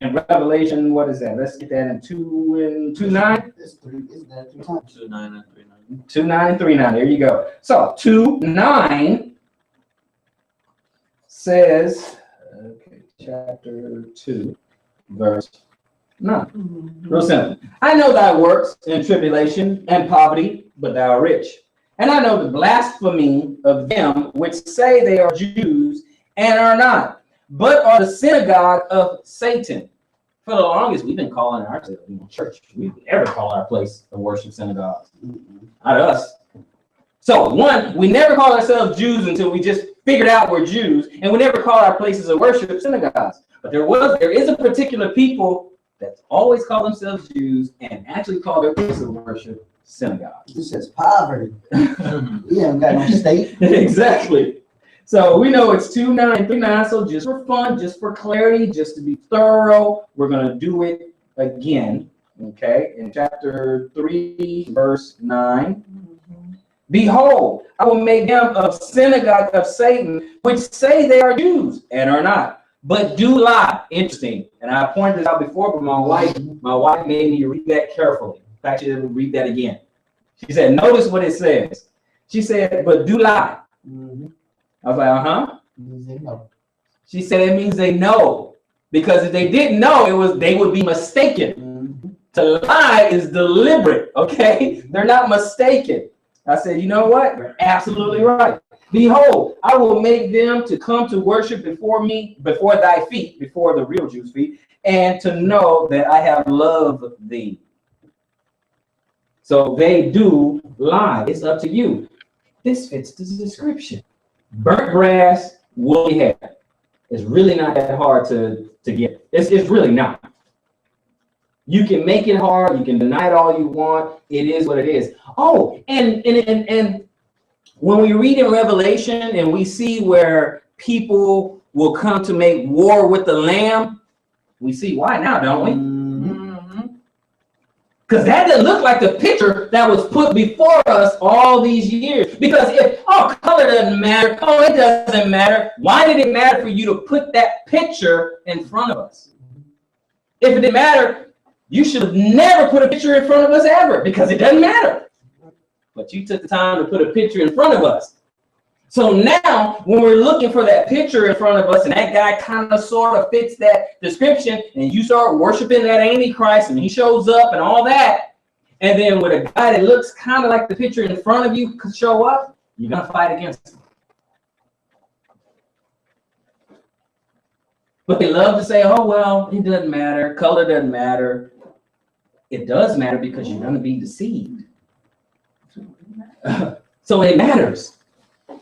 In Revelation, what is that? Let's get that in 2:9. It's 3. Isn't that 3 times? 2:9 and 3:9. 2:9 and 3:9. There you go. So 2:9 says, okay, chapter 2, verse 9. Real simple. I know thy works in tribulation and poverty, but thou art rich. And I know the blasphemy of them which say they are Jews and are not, but are the synagogue of Satan. For the longest, we've been calling ourselves church. We never call our place of worship synagogues. Not us. So one, we never call ourselves Jews until we just figured out we're Jews, and we never call our places of worship synagogues. But there is a particular people that always call themselves Jews and actually call their place of worship synagogues. This says poverty. We haven't got no state. Exactly. So we know it's 2:9 and 3:9. So just for fun, just for clarity, just to be thorough, we're going to do it again. Okay. In chapter 3, verse 9. Behold, I will make them a synagogue of Satan, which say they are Jews and are not, but do lie. Interesting. And I pointed this out before, but my wife made me read that carefully. In fact, she didn't read that again. She said, notice what it says. She said, but do lie. I was like, uh-huh. They know. She said it means they know. Because if they didn't know, they would be mistaken. To lie is deliberate, okay? They're not mistaken. I said, you know what? You're absolutely right. Behold, I will make them to come to worship before me, before thy feet, before the real Jews' feet, and to know that I have loved thee. So they do lie. It's up to you. This fits the description. Burnt brass, woolly hair. It's really not that hard to get. It's really not. You can make it hard. You can deny it all you want. It is what it is. Oh, and when we read in Revelation and we see where people will come to make war with the Lamb, we see why now, don't we? Because that didn't look like the picture that was put before us all these years. Because if, color doesn't matter, it doesn't matter. Why did it matter for you to put that picture in front of us? If it didn't matter, you should have never put a picture in front of us ever, because it doesn't matter. But you took the time to put a picture in front of us. So now, when we're looking for that picture in front of us, and that guy kind of sort of fits that description, and you start worshiping that Antichrist, and he shows up and all that, and then with a guy that looks kind of like the picture in front of you could show up, you're going to fight against him. But they love to say, oh, well, it doesn't matter. Color doesn't matter. It does matter because you're going to be deceived. So it matters.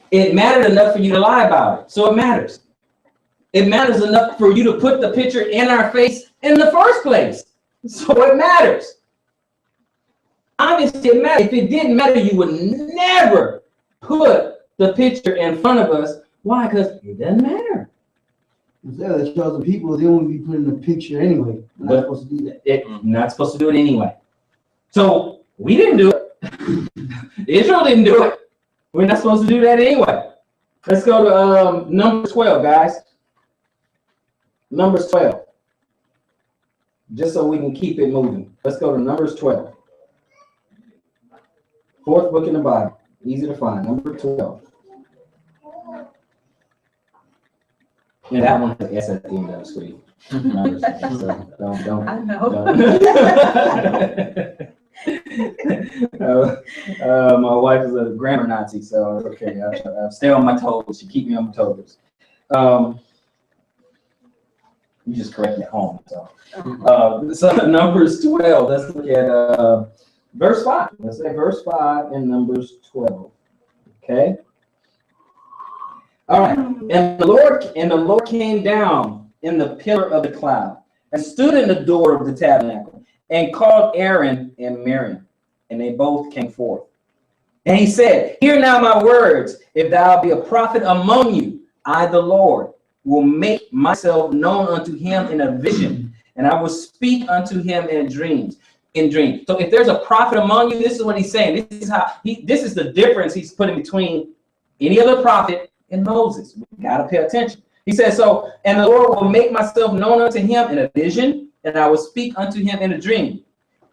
It mattered enough for you to lie about it. So it matters. It matters enough for you to put the picture in our face in the first place. So it matters. Obviously, it matters. If it didn't matter, you would never put the picture in front of us. Why? Because it doesn't matter. Yeah, that shows the people, they only be putting the picture anyway. They're not supposed to do that. Not supposed to do it anyway. So we didn't do it. Israel didn't do it. We're not supposed to do that anyway. Let's go to Numbers 12, guys. Numbers 12. Just so we can keep it moving. Let's go to Numbers 12. Fourth book in the Bible. Easy to find. Number 12. And that one has S at the end of the screen. Numbers, so don't. I know. My wife is a grammar Nazi, so it's okay. I stay on my toes. She keep me on my toes. You just correct me at home. So Numbers 12. Let's look at verse 5. Let's say verse 5 in Numbers 12. Okay. All right. And the Lord came down in the pillar of the cloud and stood in the door of the tabernacle and called Aaron and Miriam, and they both came forth. And he said, hear now my words. If thou be a prophet among you, I, the Lord, will make myself known unto him in a vision, and I will speak unto him in dreams. So if there's a prophet among you, this is what he's saying. This is the difference he's putting between any other prophet and Moses. We got to pay attention. He says, so, and the Lord will make myself known unto him in a vision, and I will speak unto him in a dream.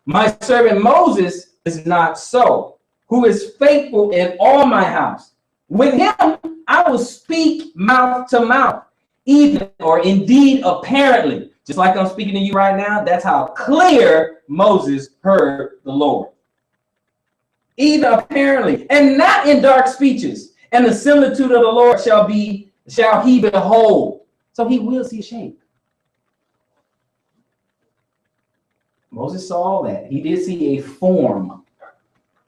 My servant Moses is not so, who is faithful in all my house. With him I will speak mouth to mouth, even or indeed apparently. Just like I'm speaking to you right now, that's how clear Moses heard the Lord. Even apparently, and not in dark speeches. And the similitude of the Lord shall he behold. So he will see a shape. Moses saw all that. He did see a form.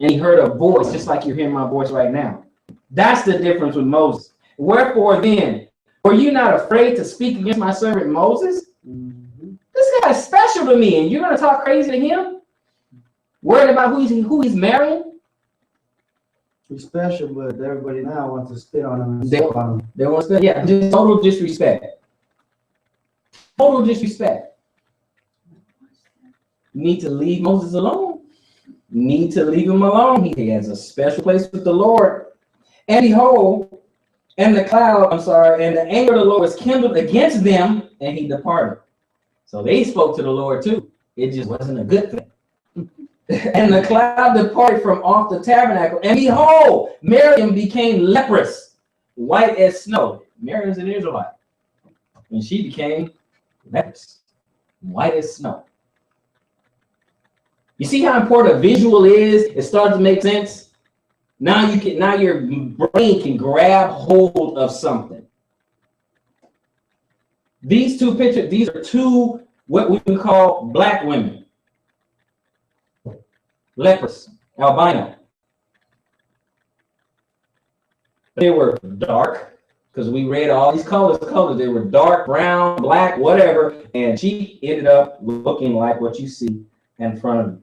And he heard a voice, just like you're hearing my voice right now. That's the difference with Moses. Wherefore then, were you not afraid to speak against my servant Moses? This guy is special to me, and you're going to talk crazy to him? Worried about who he's marrying? He's special, but everybody now wants to spit on him and step on him. They want to spit, yeah, just total disrespect. Total disrespect. You need to leave Moses alone. You need to leave him alone. He has a special place with the Lord. And behold, And the cloud, and the anger of the Lord was kindled against them, and he departed. So they spoke to the Lord too. It just wasn't a good thing. And the cloud departed from off the tabernacle, and behold, Miriam became leprous, white as snow. Miriam's an Israelite, and she became leprous, white as snow. You see how important a visual is? It starts to make sense. Now your brain can grab hold of something. These two pictures, these are two what we can call black women. Leprous, albino. They were dark, because we read all these colors. They were dark, brown, black, whatever, and she ended up looking like what you see in front of you.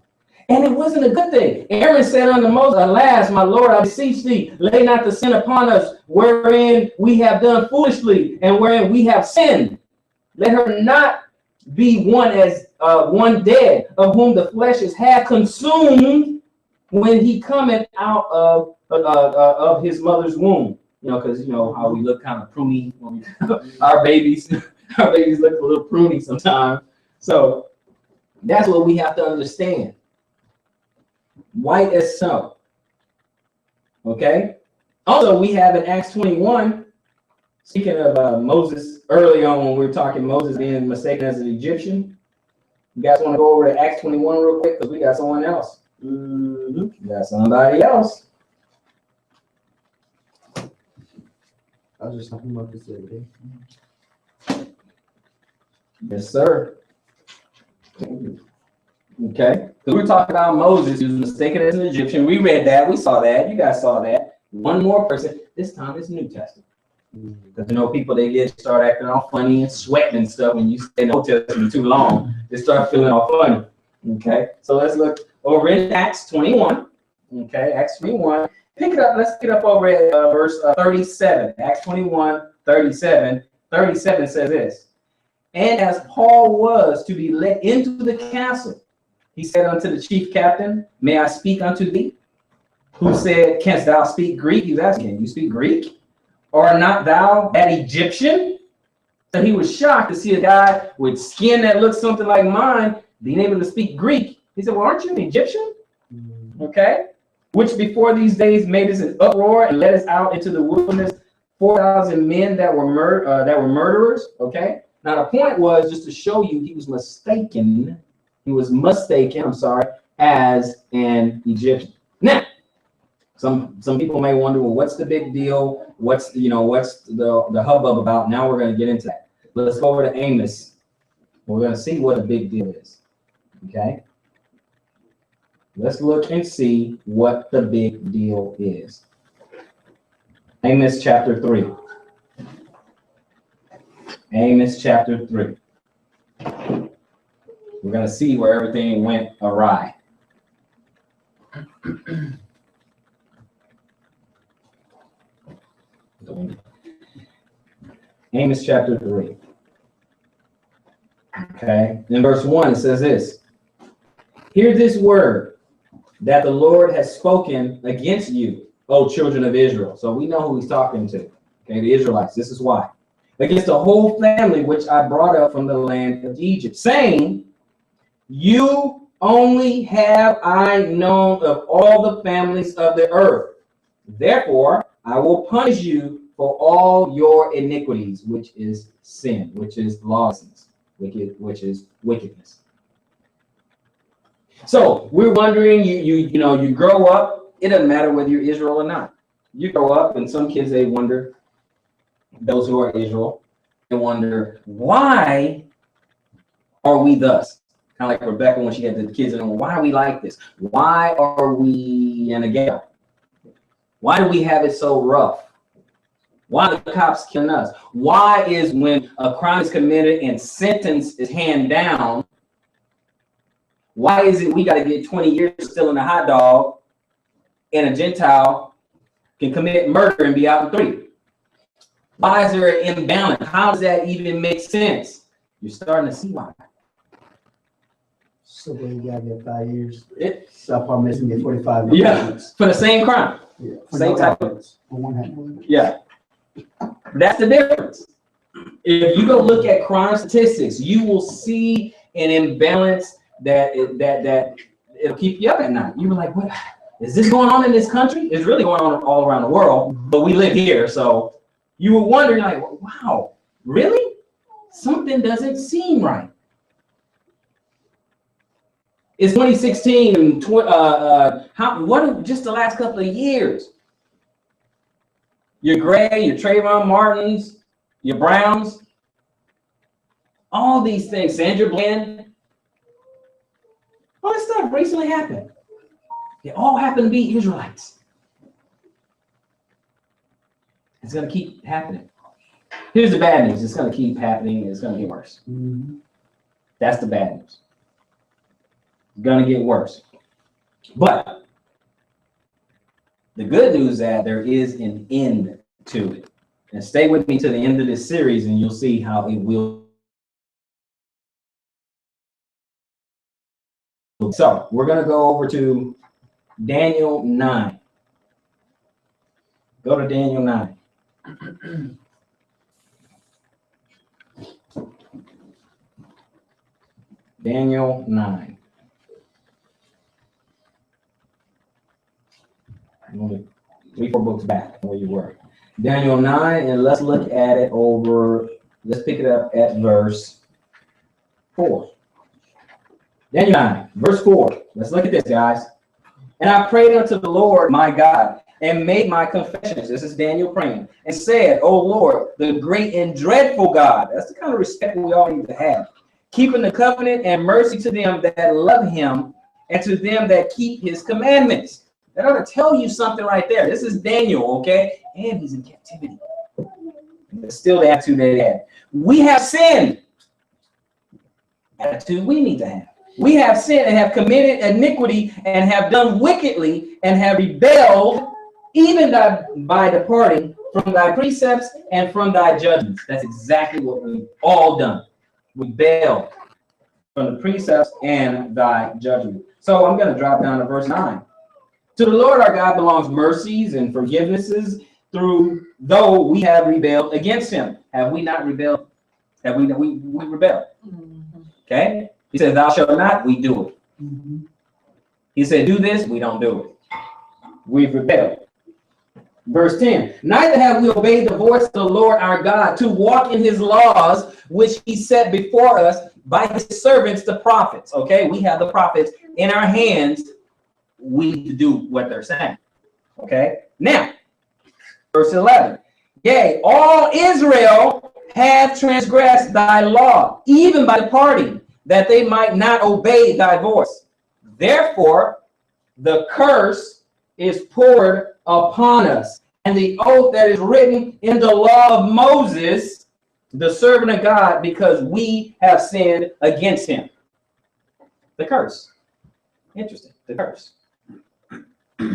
And it wasn't a good thing. Aaron said unto Moses, alas, my Lord, I beseech thee, lay not the sin upon us, wherein we have done foolishly, and wherein we have sinned. Let her not be one as one dead, of whom the flesh is half consumed when he cometh out of his mother's womb. You know, because you know how we look kind of pruny when our babies look a little pruny sometimes. So that's what we have to understand. White as snow. Okay. Also, we have in Acts 21. Speaking of Moses, early on when we were talking Moses being mistaken as an Egyptian, you guys want to go over to Acts 21 real quick because we got someone else. We got somebody else. I was just talking about this the other day. Yes, sir. Okay. So we're talking about Moses, who was mistaken as an Egyptian. We read that. We saw that. You guys saw that. One more person. This time it's New Testament. Because you know, people they start acting all funny and sweating and stuff when you stay in the Old Testament too long. They start feeling all funny. Okay. So let's look over in Acts 21. Okay, Acts 21. Pick it up. Let's pick it up over at verse 37. Acts 21, 37. 37 says this. And as Paul was to be let into the castle, he said unto the chief captain, may I speak unto thee? Who said, canst thou speak Greek? He was asking, can you speak Greek? Or art not thou that Egyptian? So he was shocked to see a guy with skin that looks something like mine being able to speak Greek. He said, well, aren't you an Egyptian? Okay. Which before these days made us an uproar and led us out into the wilderness, 4,000 men that were murderers. Okay. Now the point was just to show you he was mistaken. He was mistaken, as an Egyptian. Now, some people may wonder, well, what's the big deal? What's the hubbub about? Now we're going to get into that. Let's go over to Amos. We're going to see what a big deal is. Okay. Let's look and see what the big deal is. Amos chapter 3. Amos chapter 3. We're going to see where everything went awry. Amos chapter 3. Okay. In verse 1, it says this. Hear this word that the Lord has spoken against you, O children of Israel. So we know who he's talking to. Okay, the Israelites. This is why. Against the whole family which I brought up from the land of Egypt, saying, you only have I known of all the families of the earth. Therefore, I will punish you for all your iniquities, which is sin, which is lawlessness, which is wickedness. So we're wondering, you grow up. It doesn't matter whether you're Israel or not. You grow up, and some kids, they wonder, those who are Israel, they wonder, why are we thus? Kind of like Rebecca when she had the kids, and why are we like this? Why are we in a ghetto? Why do we have it so rough? Why are the cops killing us? Why is when a crime is committed and sentence is handed down, why is it we got to get 20 years stealing a hot dog and a Gentile can commit murder and be out in 3? Why is there an imbalance? How does that even make sense? You're starting to see why. So when you gotta get 5 years, South Park missing get 45 Yeah, for the same crime. Yeah, same type of. For one hand. Yeah. That's the difference. If you go look at crime statistics, you will see an imbalance that it'll keep you up at night. You're like, what is this going on in this country? It's really going on all around the world, but we live here, so you were wondering, like, wow, really? Something doesn't seem right. It's 2016, and just the last couple of years? Your Gray, your Trayvon Martins, your Browns, all these things, Sandra Bland, all this stuff recently happened. They all happen to be Israelites. It's going to keep happening. Here's the bad news. It's going to keep happening. It's going to get worse. Mm-hmm. That's the bad news. It's going to get worse. But the good news is that there is an end to it. And stay with me to the end of this series, and you'll see how it will. So we're going to go over to Daniel 9. Go to Daniel 9. Daniel 9. 3-4 books back where you were. Daniel 9, and let's look at it over. Let's pick it up at verse 4. Daniel 9, verse 4. Let's look at this, guys. And I prayed unto the Lord my God, and made my confessions. This is Daniel praying, and said, O Lord, the great and dreadful God. That's the kind of respect we all need to have. Keeping the covenant and mercy to them that love him, and to them that keep his commandments. That ought to tell you something right there. This is Daniel, okay? And he's in captivity. It's still the attitude they had. We have sinned. Attitude we need to have. We have sinned and have committed iniquity and have done wickedly and have rebelled, even by departing from thy precepts and from thy judgments. That's exactly what we've all done. Rebelled from the precepts and thy judgment. So I'm going to drop down to verse 9. To the Lord our God belongs mercies and forgivenesses, though we have rebelled against him. Have we not rebelled? Have we rebelled? Mm-hmm. Okay. He said, thou shalt not, we do it. Mm-hmm. He said, do this, we don't do it. We've rebelled. Verse 10, neither have we obeyed the voice of the Lord our God to walk in his laws, which he set before us by his servants, the prophets. Okay, we have the prophets in our hands. We need to do what they're saying. Okay, now, verse 11, yea, all Israel have transgressed thy law, even by departing, that they might not obey thy voice. Therefore, the curse is poured upon us, and the oath that is written in the law of Moses, the servant of God, because we have sinned against him. The curse. Interesting. The curse. We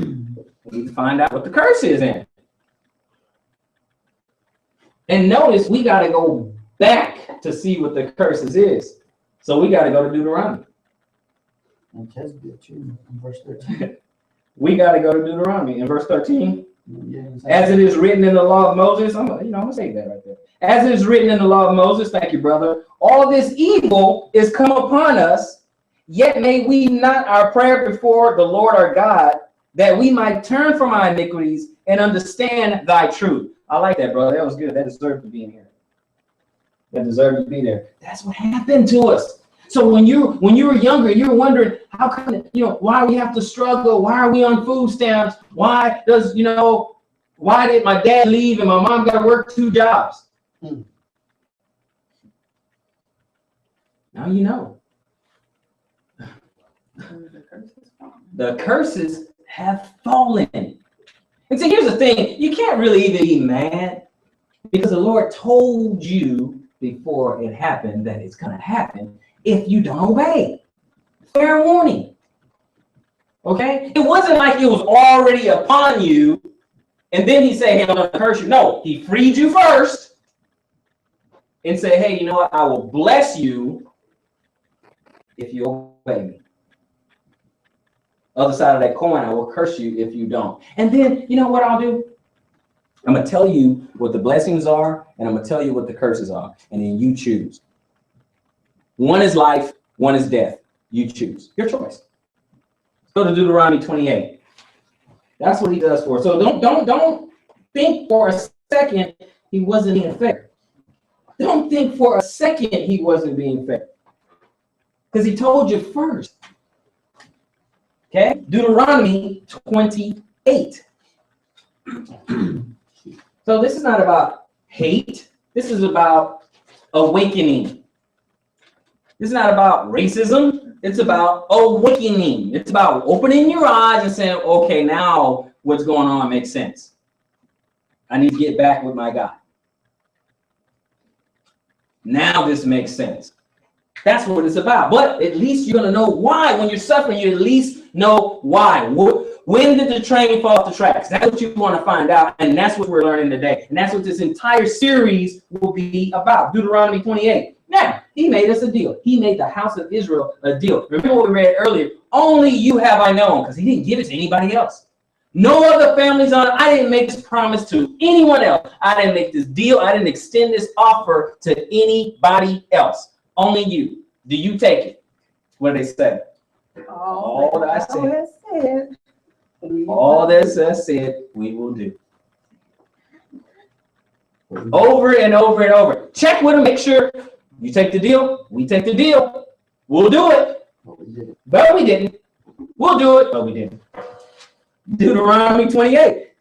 need to find out what the curse is in. And notice we got to go back to see what the curses is. So we got to go to Deuteronomy. And in verse 13. We got to go to Deuteronomy in verse 13. Yeah, as it is written in the law of Moses. I'm gonna say that right there. As it is written in the law of Moses. Thank you, brother. All this evil is come upon us. Yet may we not our prayer before the Lord our God, that we might turn from our iniquities and understand thy truth. I like that, brother. That was good. That deserved to be in here. That deserved to be there. That's what happened to us. So when you were younger, you were wondering, how come, why we have to struggle? Why are we on food stamps? Why did my dad leave and my mom got to work 2 jobs? Now you know. The curses have fallen. And so here's the thing. You can't really even be mad because the Lord told you before it happened that it's going to happen if you don't obey. Fair warning. Okay? It wasn't like it was already upon you and then he said, hey, I'm going to curse you. No, he freed you first and said, hey, you know what? I will bless you if you obey me. Other side of that coin, I will curse you if you don't. And then, you know what I'll do? I'm going to tell you what the blessings are, and I'm going to tell you what the curses are, and then you choose. One is life, one is death. You choose. Your choice. Go to Deuteronomy 28. That's what he does for us. So don't think for a second he wasn't being fair. Don't think for a second he wasn't being fair. Because he told you first. Okay? Deuteronomy 28. So this is not about hate. This is about awakening. This is not about racism. It's about awakening. It's about opening your eyes and saying, okay, now what's going on makes sense. I need to get back with my God. Now this makes sense. That's what it's about. But at least you're going to know why. When you're suffering, you at least know why. When did the train fall off the tracks? That's what you want to find out. And that's what we're learning today. And that's what this entire series will be about. Deuteronomy 28. Now, he made us a deal. He made the house of Israel a deal. Remember what we read earlier? Only you have I known, because he didn't give it to anybody else. No other families on it. I didn't make this promise to anyone else. I didn't make this deal. I didn't extend this offer to anybody else. Only you. Do you take it? What did they say? All that I said. All that said, we will do. Over and over and over. Check with them. Make sure you take the deal. We take the deal. We'll do it. But we didn't. We'll do it. But we didn't. Deuteronomy 28.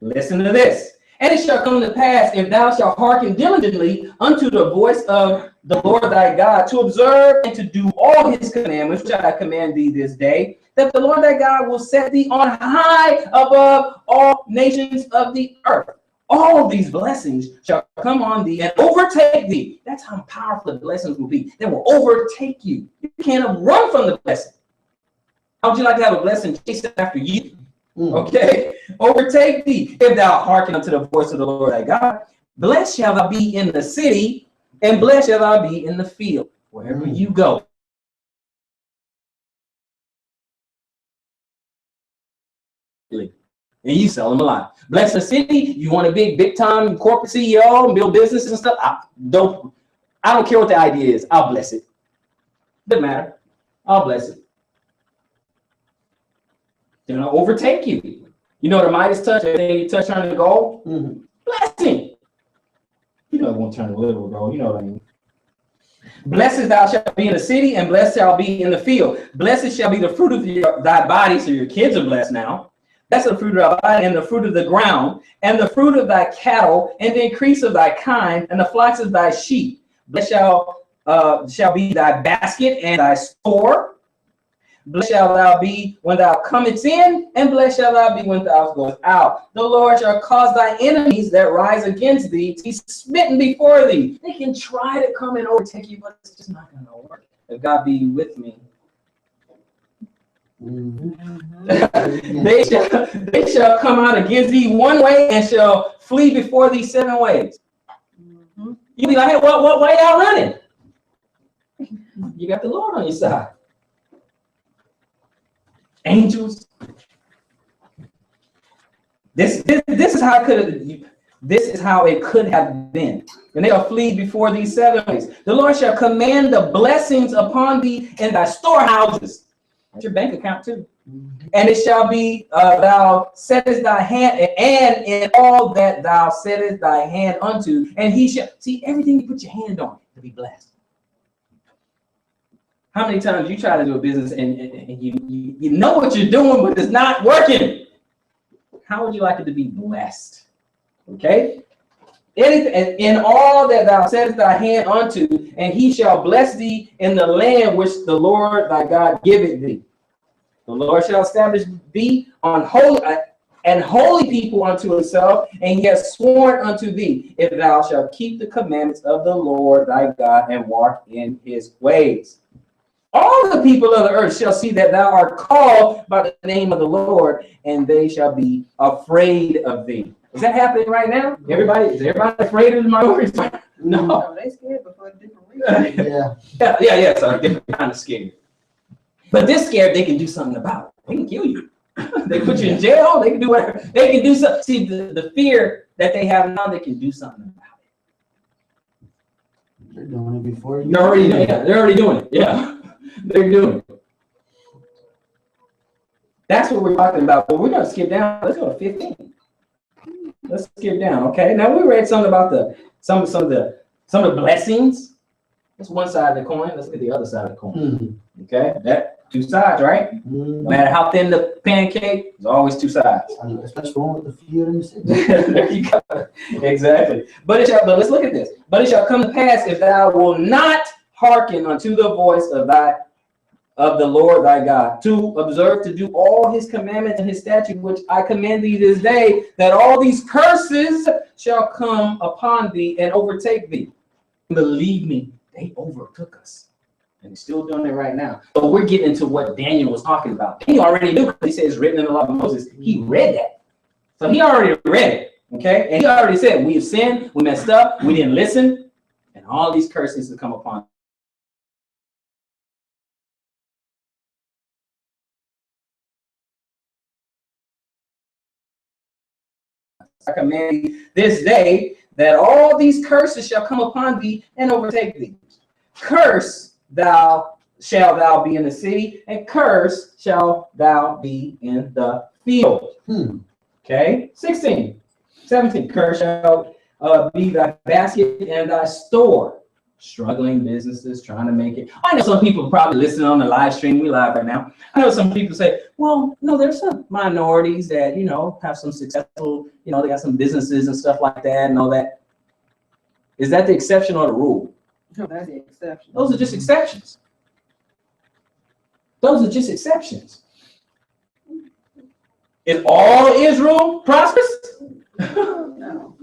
Listen to this. And it shall come to pass, if thou shalt hearken diligently unto the voice of the Lord thy God, to observe and to do all his commandments, which I command thee this day, that the Lord thy God will set thee on high above all nations of the earth. All these blessings shall come on thee and overtake thee. That's how powerful the blessings will be. They will overtake you. You can't run from the blessing. How would you like to have a blessing chasing after you? Okay, overtake thee if thou hearken unto the voice of the Lord thy God. Blessed shall thou be in the city, and blessed shall thou be in the field, wherever you go. And you sell them a lot. Bless the city. You want a big time corporate CEO and build businesses and stuff. I don't care what the idea is. I'll bless it. Doesn't matter. I'll bless it. They're going to overtake you. You know the Midas touch, everything you touch on the gold? Blessing. You know it won't turn to literal gold. You know what I mean. Blessed thou shalt be in the city, and blessed shall be in the field. Blessed shall be the fruit of thy body, so your kids are blessed now. That's the fruit of thy body, and the fruit of the ground, and the fruit of thy cattle, and the increase of thy kind, and the flocks of thy sheep. Blessed shall be thy basket and thy store. Blessed shalt thou be when thou comest in, and blessed shalt thou be when thou goest out. The Lord shall cause thy enemies that rise against thee to be smitten before thee. They can try to come and overtake you, but it's just not going to work. If God be with me. They shall come out against thee one way and shall flee before thee 7 ways. You be like, hey, why y'all running? You got the Lord on your side. Angels. This is how it could have been. And they'll flee before these 7 ways. The Lord shall command the blessings upon thee in thy storehouses. That's your bank account too. And it shall be thou settest thy hand, and in all that thou settest thy hand unto, and he shall see everything you put your hand on to be blessed. How many times you try to do a business and you know what you're doing, but it's not working? How would you like it to be blessed? Okay? Anything, in all that thou settest thy hand unto, and he shall bless thee in the land which the Lord thy God giveth thee. The Lord shall establish thee on holy people unto himself, and he has sworn unto thee, if thou shalt keep the commandments of the Lord thy God and walk in his ways. All the people of the earth shall see that thou art called by the name of the Lord, and they shall be afraid of thee. Is that happening right now? Is everybody afraid of the minorities? No. They scared before different reasons. Yeah. So they're kind of scared. But they're scared they can do something about it. They can kill you. They put you in jail. They can do whatever. They can do something. See, the fear that they have now, they can do something about it. They're doing it before you. They're already doing it. Yeah, they're doing it. That's what we're talking about. But we're going to skip down. Let's go to 15. Let's skip down. Okay. Now we read something about some of the blessings. That's one side of the coin. Let's look at the other side of the coin. Okay. That two sides, right? No matter how thin the pancake, there's always two sides. Especially one with the fear in the city. There you go. Exactly. But let's look at this. But it shall come to pass, if thou wilt not hearken unto the voice of the Lord thy God, to observe to do all his commandments and his statutes, which I command thee this day, that all these curses shall come upon thee and overtake thee. Believe me, they overtook us. And he's still doing it right now. So we're getting into what Daniel was talking about. He already knew, because he said it's written in the law of Moses. He read that. So he already read it. Okay? And he already said, we have sinned, we messed up, we didn't listen, and all these curses will come upon us. I command thee this day that all these curses shall come upon thee and overtake thee. Curse shall thou be in the city, and curse shall thou be in the field. Okay, 16, 17. Curse shall be thy basket and thy store. Struggling businesses trying to make it. I know some people probably listening on the live stream. We live right now. I know some people say, well, no, there's some minorities that, have some successful, they got some businesses and stuff like that and all that. Is that the exception or the rule? No, that's the exception. Those are just exceptions. Those are just exceptions. Is all Israel prosperous? No.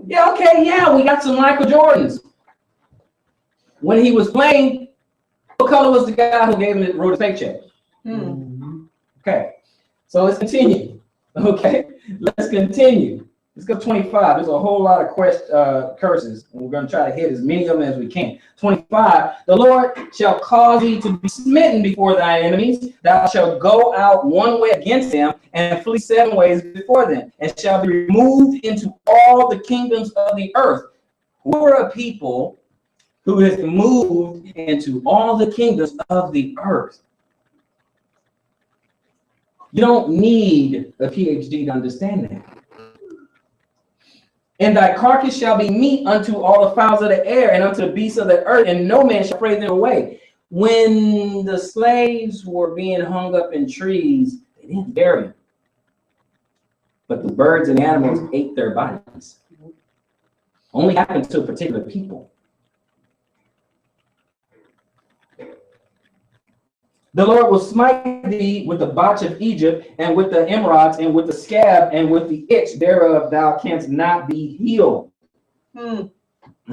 Yeah, okay, yeah, we got some Michael Jordans. When he was playing, what color was the guy who wrote his paycheck? Okay, so let's continue. Okay, let's continue. Let's go 25. There's a whole lot of curses, and we're going to try to hit as many of them as we can. 25. The Lord shall cause thee to be smitten before thy enemies. Thou shalt go out one way against them, and flee 7 ways before them, and shall be removed into all the kingdoms of the earth. We are a people who has moved into all the kingdoms of the earth. You don't need a PhD to understand that. And thy carcass shall be meat unto all the fowls of the air and unto the beasts of the earth, and no man shall pray them away. When the slaves were being hung up in trees, they didn't bury them. But the birds and animals ate their bodies. Only happened to a particular people. The Lord will smite thee with the botch of Egypt, and with the emerods, and with the scab, and with the itch thereof thou canst not be healed.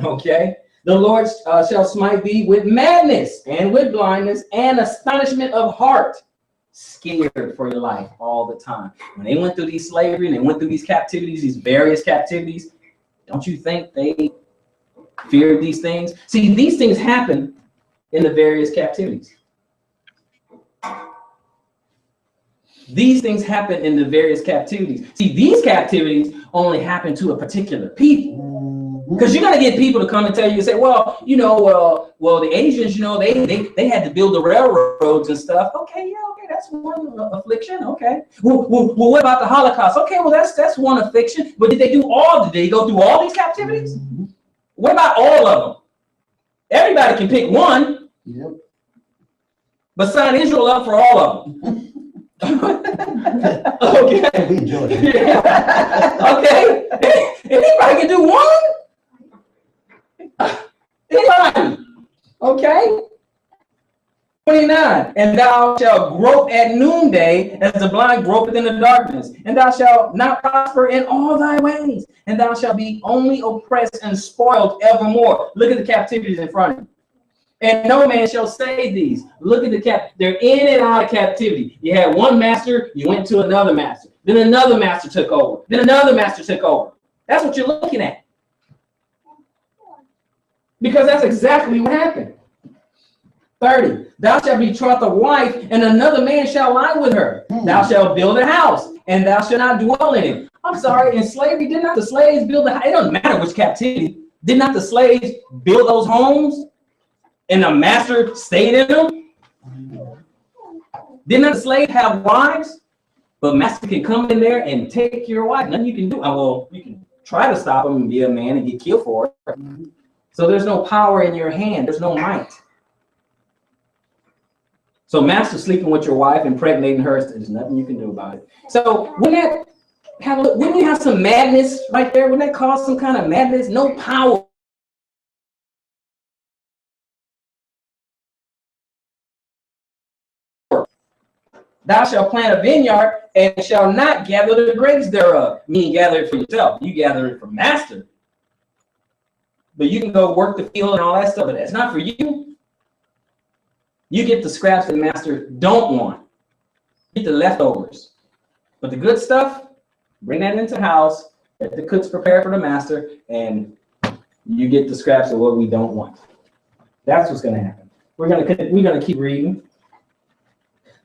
Okay? The Lord shall smite thee with madness, and with blindness, and astonishment of heart. Scared for your life all the time. When they went through these slavery, and they went through these captivities, these various captivities, don't you think they feared these things? See, these things happen in the various captivities. These things happen in the various captivities. See, these captivities only happen to a particular people. Because you're going to get people to come and tell you, say, well, the Asians, they had to build the railroads and stuff. Okay, yeah, okay, that's one affliction. Okay. Well, what about the Holocaust? Okay, well, that's one affliction. But did they go through all these captivities? What about all of them? Everybody can pick one. Yep. But sign Israel up for all of them. Okay. Yeah. Okay. Anybody can do one. Anybody. Okay. 29. And thou shalt grope at noonday, as the blind gropeth in the darkness. And thou shalt not prosper in all thy ways. And thou shalt be only oppressed and spoiled evermore. Look at the captivities in front of you. And no man shall save these. Look at they're in and out of captivity. You had one master, you went to another master. Then another master took over. Then another master took over. That's what you're looking at. Because that's exactly what happened. 30. Thou shalt betroth a wife, and another man shall lie with her. Thou shalt build a house, and thou shalt not dwell in it. I'm sorry, in slavery, did not the slaves build a house? It doesn't matter which captivity. Did not the slaves build those homes, and the master stayed in them? Did not the slave have wives? But master can come in there and take your wife. Nothing you can do. Well, you can try to stop him and be a man and get killed for it. So there's no power in your hand. There's no might. So master sleeping with your wife, impregnating her, there's nothing you can do about it. So wouldn't you have some madness right there? Wouldn't that cause some kind of madness? No power. Thou shalt plant a vineyard and shall not gather the grapes thereof. Meaning gather it for yourself. You gather it from master. But you can go work the field and all that stuff, but that's not for you. You get the scraps that master don't want. Get the leftovers. But the good stuff, bring that into the house, let the cooks prepare for the master, and you get the scraps of what we don't want. That's what's going to happen. We're going to keep reading.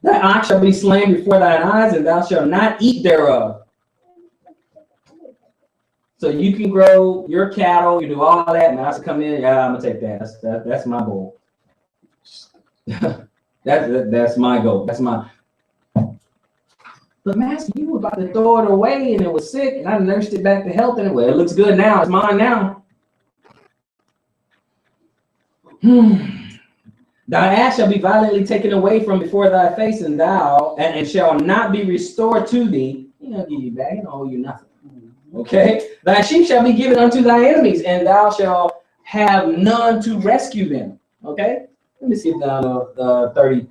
Thy ox shall be slain before thine eyes, and thou shalt not eat thereof. So you can grow your cattle, you do all that, and master come in, yeah, I'm gonna take that. That's my goal. that's my goal. That's my. But master, you were about to throw it away, and it was sick, and I nursed it back to health, and it looks good now. It's mine now. Thy ass shall be violently taken away from before thy face, and thou and shall not be restored to thee. He don't give you back, he don't owe you nothing. Okay, thy sheep shall be given unto thy enemies, and thou shalt have none to rescue them. Okay, let me see down 30.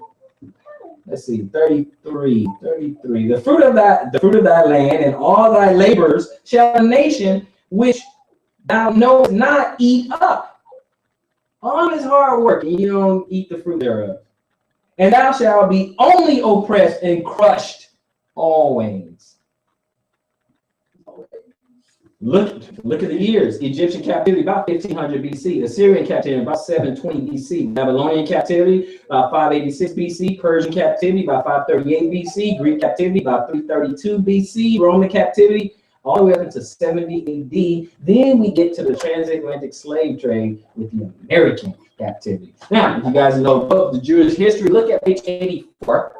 Let's see, 33. The fruit of thy land and all thy labors shall a nation which thou knowest not eat up. All this hard work, and you don't eat the fruit thereof. And thou shalt be only oppressed and crushed always. Look at the years. Egyptian captivity about 1500 BC. Assyrian captivity about 720 BC. Babylonian captivity about 586 BC. Persian captivity about 538 BC. Greek captivity about 332 BC. Roman captivity all the way up into 70 AD. Then we get to the transatlantic slave trade with the American captivity. Now, if you guys know the Jewish history, look at page 84.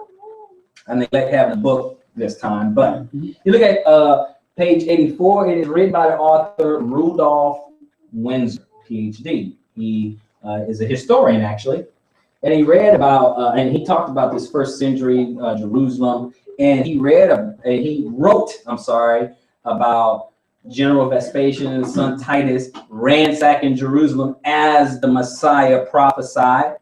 I neglect having a book this time, but you look at page 84. It is written by the author Rudolph Windsor, PhD. He is a historian, actually, and he read about and he talked about this first century Jerusalem, and he wrote about General Vespasian's son Titus ransacking Jerusalem as the Messiah prophesied.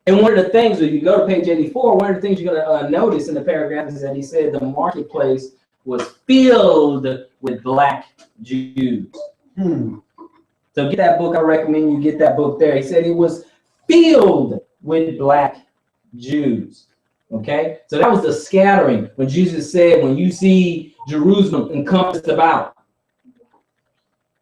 And one of the things, if you go to page 84, one of the things you're going to notice in the paragraph is that he said the marketplace was filled with black Jews. So get that book. I recommend you get that book there. He said it was filled with black Jews. Okay, so that was the scattering when Jesus said, when you see Jerusalem encompassed about,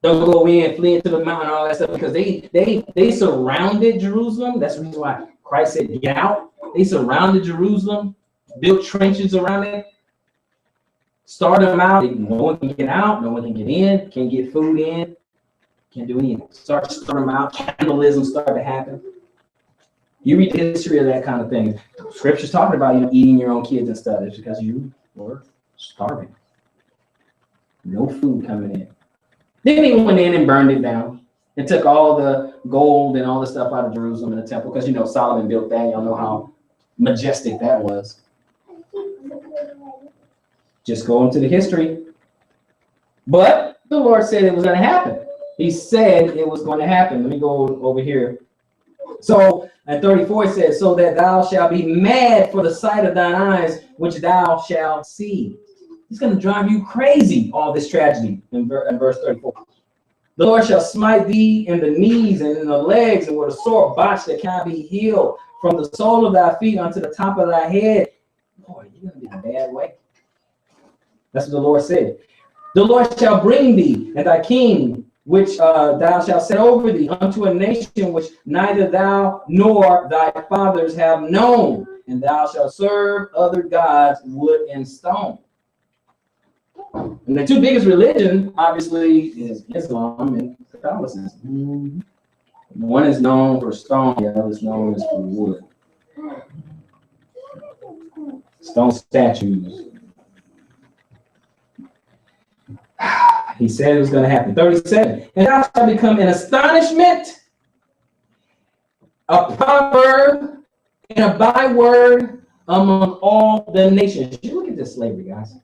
don't go in, flee into the mountain, all that stuff, because they surrounded Jerusalem. That's the reason why Christ said, get out. They surrounded Jerusalem, built trenches around it, started them out. No one can get out, no one can get in, can't get food in, can't do anything. Start them out, cannibalism started to happen. You read the history of that kind of thing. Scripture's talking about eating your own kids and stuff. It's because you were starving. No food coming in. Then he went in and burned it down and took all the gold and all the stuff out of Jerusalem in the temple, because Solomon built that. Y'all know how majestic that was. Just go into the history. But the Lord said it was going to happen. He said it was going to happen. Let me go over here. So at 34 it says, so that thou shalt be mad for the sight of thine eyes, which thou shalt see. It's going to drive you crazy, all this tragedy in verse 34. The Lord shall smite thee in the knees and in the legs, and with a sore botch that cannot be healed, from the sole of thy feet unto the top of thy head. Boy, you're going to be in a bad way. That's what the Lord said. The Lord shall bring thee and thy king which thou shalt set over thee unto a nation which neither thou nor thy fathers have known, and thou shalt serve other gods, wood and stone. And the two biggest religions, obviously, is Islam and Catholicism. One is known for stone, the other is known as for wood. Stone statues. He said it was going to happen. 37. And thou shalt become an astonishment, a proverb, and a byword among all the nations. You look at this slavery, guys.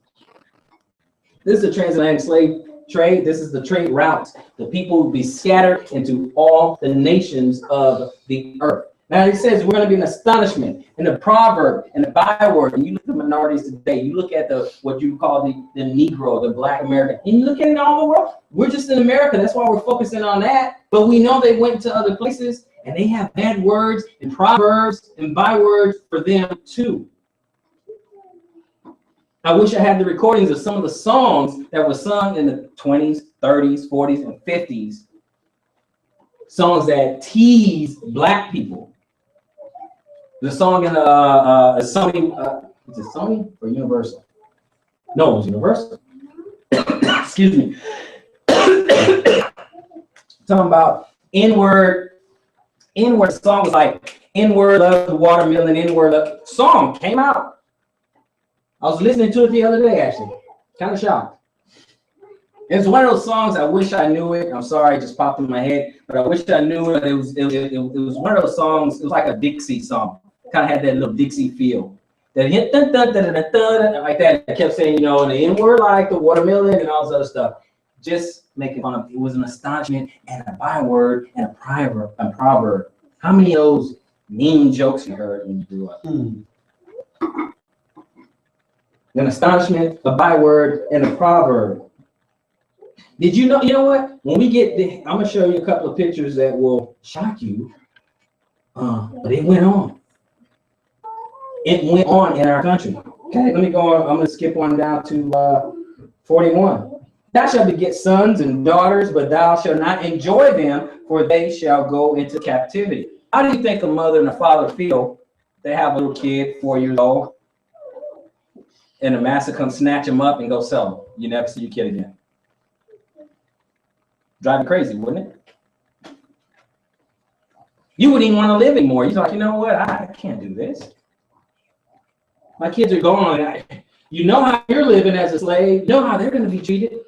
This is a transatlantic slave trade. This is the trade route. The people will be scattered into all the nations of the earth. Now he says we're going to be an astonishment and a proverb and a byword. And you look at the minorities today. You look at the what you call the Negro, the Black American, and you look at it all the world. We're just in America. That's why we're focusing on that. But we know they went to other places and they have bad words and proverbs and bywords for them too. I wish I had the recordings of some of the songs that were sung in the 20s, 30s, 40s, and 50s. Songs that tease Black people. The song in Sony, is it Sony or Universal? No, it was Universal. Excuse me. Talking about N-word. N-word song was like N-word love the watermelon, N-word love. Song came out. I was listening to it the other day, actually. Kind of shocked. It's one of those songs, I wish I knew it. I'm sorry, it just popped in my head, but I wish I knew it. It was one of those songs, it was like a Dixie song. Kind of had that little Dixie feel. That hit dun, dun, dun, dun, dun, like that. I kept saying, you know, the N-word like the watermelon and all this other stuff. Just making fun of it. It was an astonishment and a byword and a proverb. How many of those mean jokes you heard when you grew up? An astonishment, a byword, and a proverb. Did you know what? When we get there, I'm going to show you a couple of pictures that will shock you. But it went on. It went on in our country. Okay, let me go on. I'm going to skip on down to 41. Thou shalt beget sons and daughters, but thou shalt not enjoy them, for they shall go into captivity. How do you think a mother and a father feel? They have a little kid, 4 years old, and a master comes snatch him up and go sell him. You never see your kid again. Drive you crazy, wouldn't it? You wouldn't even want to live anymore. You're like, you know what? I can't do this. My kids are gone. You know how you're living as a slave. You know how they're going to be treated.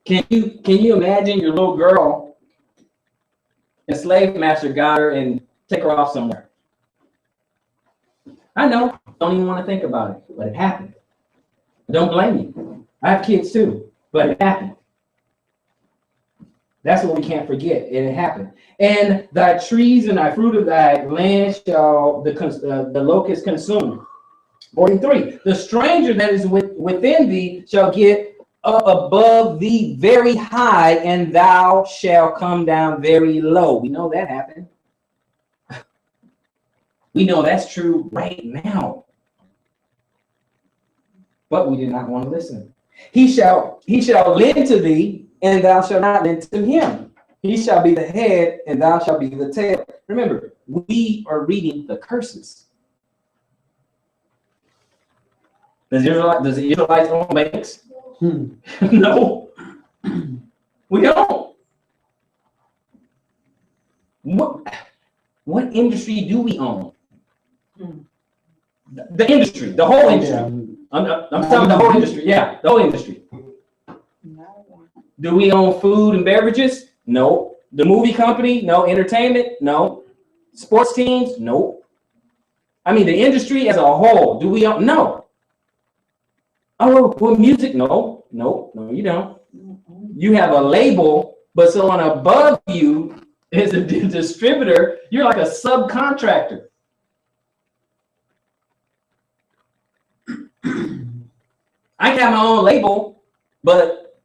Can you imagine your little girl? A slave master got her and take her off somewhere. I know. Don't even want to think about it, but it happened. Don't blame you. I have kids too, but it happened. That's what we can't forget. It happened. And thy trees and thy fruit of thy land shall the locust consume. 43. The stranger that is within thee shall get up above thee very high, and thou shalt come down very low. We know that happened. We know that's true right now. But we did not want to listen. He shall lend to thee, and thou shalt not lend to him. He shall be the head, and thou shalt be the tail. Remember, we are reading the curses. Does the Israelites own banks? No. We don't. What industry do we own? The industry, the whole industry. I'm talking the whole industry. Yeah, the whole industry. Do we own food and beverages? No. The movie company? No. Entertainment? No. Sports teams? No. I mean, the industry as a whole. Do we own? No. Oh, well, music? No, you don't. You have a label, but someone above you is a distributor. You're like a subcontractor. I have my own label, but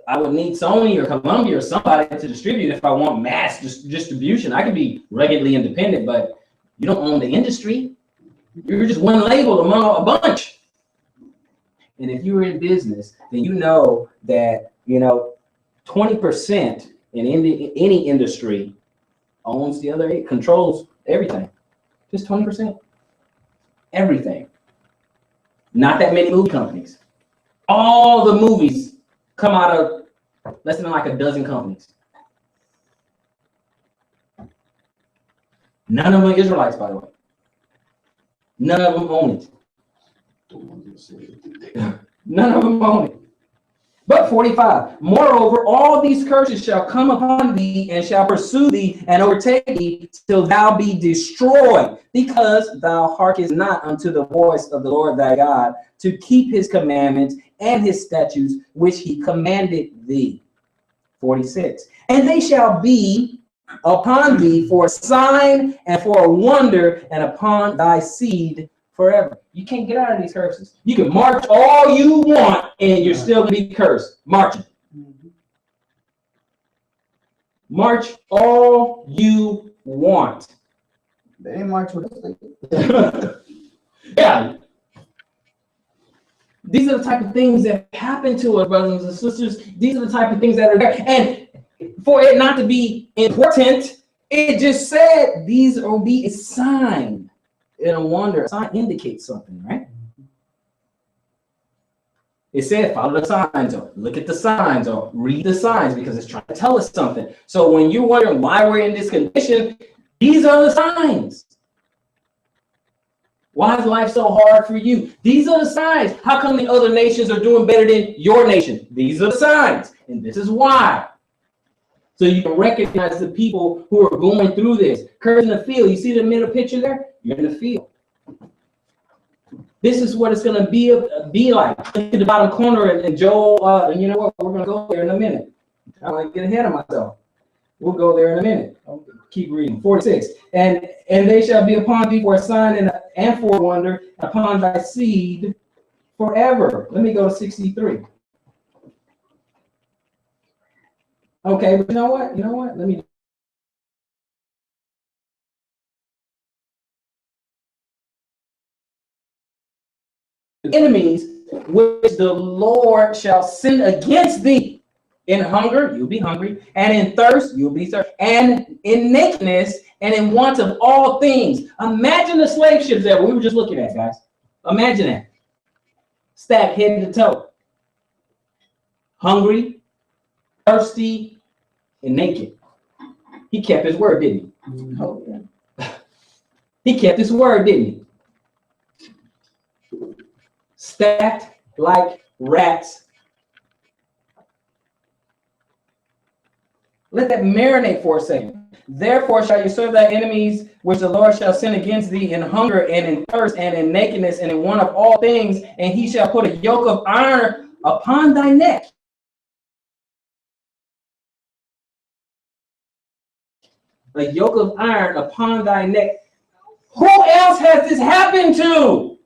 I would need Sony or Columbia or somebody to distribute if I want mass distribution. I can be regularly independent, but you don't own the industry. You're just one label among a bunch. And if you're in business, then you know that, 20% in any industry owns the other 8, controls everything. Just 20%. Everything. Not that many movie companies. All the movies come out of less than like a dozen companies. None of them are Israelites, by the way. None of them own it. None of them own it. But 45, moreover, all these curses shall come upon thee and shall pursue thee and overtake thee till thou be destroyed, because thou hearkenest not unto the voice of the Lord thy God to keep his commandments and his statutes, which he commanded thee. 46, and they shall be upon thee for a sign and for a wonder, and upon thy seed forever. You can't get out of these curses. You can march all you want and you're still going to be cursed. Marching. March all you want. They didn't march with us. Yeah. These are the type of things that happen to us, brothers and sisters. These are the type of things that are there. And for it not to be important, it just said these will be a sign and a wonder. A sign indicates something, right? It said follow the signs, or look at the signs, or read the signs, because it's trying to tell us something. So when you're wondering why we're in this condition, these are the signs. Why is life so hard for you? These are the signs. How come the other nations are doing better than your nation? These are the signs, and this is why. So you can recognize the people who are going through this. Curves in the field. You see the middle picture there? You're in the field. This is what it's going to be like. Look at the bottom corner, and Joel, and you know what? We're going to go there in a minute. I don't want to get ahead of myself. We'll go there in a minute. I'll keep reading. 46. And they shall be upon thee for a sign and for a wonder, upon thy seed forever. Let me go to 63. Okay, but you know what? Let me. Enemies which the Lord shall send against thee. In hunger, you'll be hungry, and in thirst, you'll be thirsty, and in nakedness, and in want of all things. Imagine the slave ships that we were just looking at, guys. Imagine that. Stacked head to toe. Hungry, thirsty, and naked. He kept his word, didn't he? Oh, yeah. He kept his word, didn't he? Stacked like rats. Let that marinate for a second. Therefore shall you serve thy enemies, which the Lord shall send against thee in hunger and in thirst and in nakedness and in want of all things, and he shall put a yoke of iron upon thy neck. A yoke of iron upon thy neck. Who else has this happened to?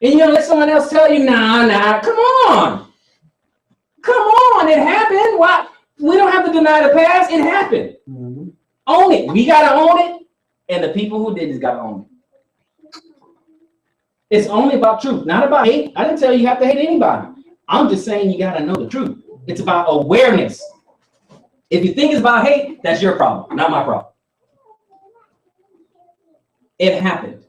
And you let someone else tell you, nah, come on. Come on, it happened. Why? We don't have to deny the past. It happened. Mm-hmm. Own it. We got to own it. And the people who did this got to own it. It's only about truth, not about hate. I didn't tell you have to hate anybody. I'm just saying you got to know the truth. It's about awareness. If you think it's about hate, that's your problem, not my problem. It happened.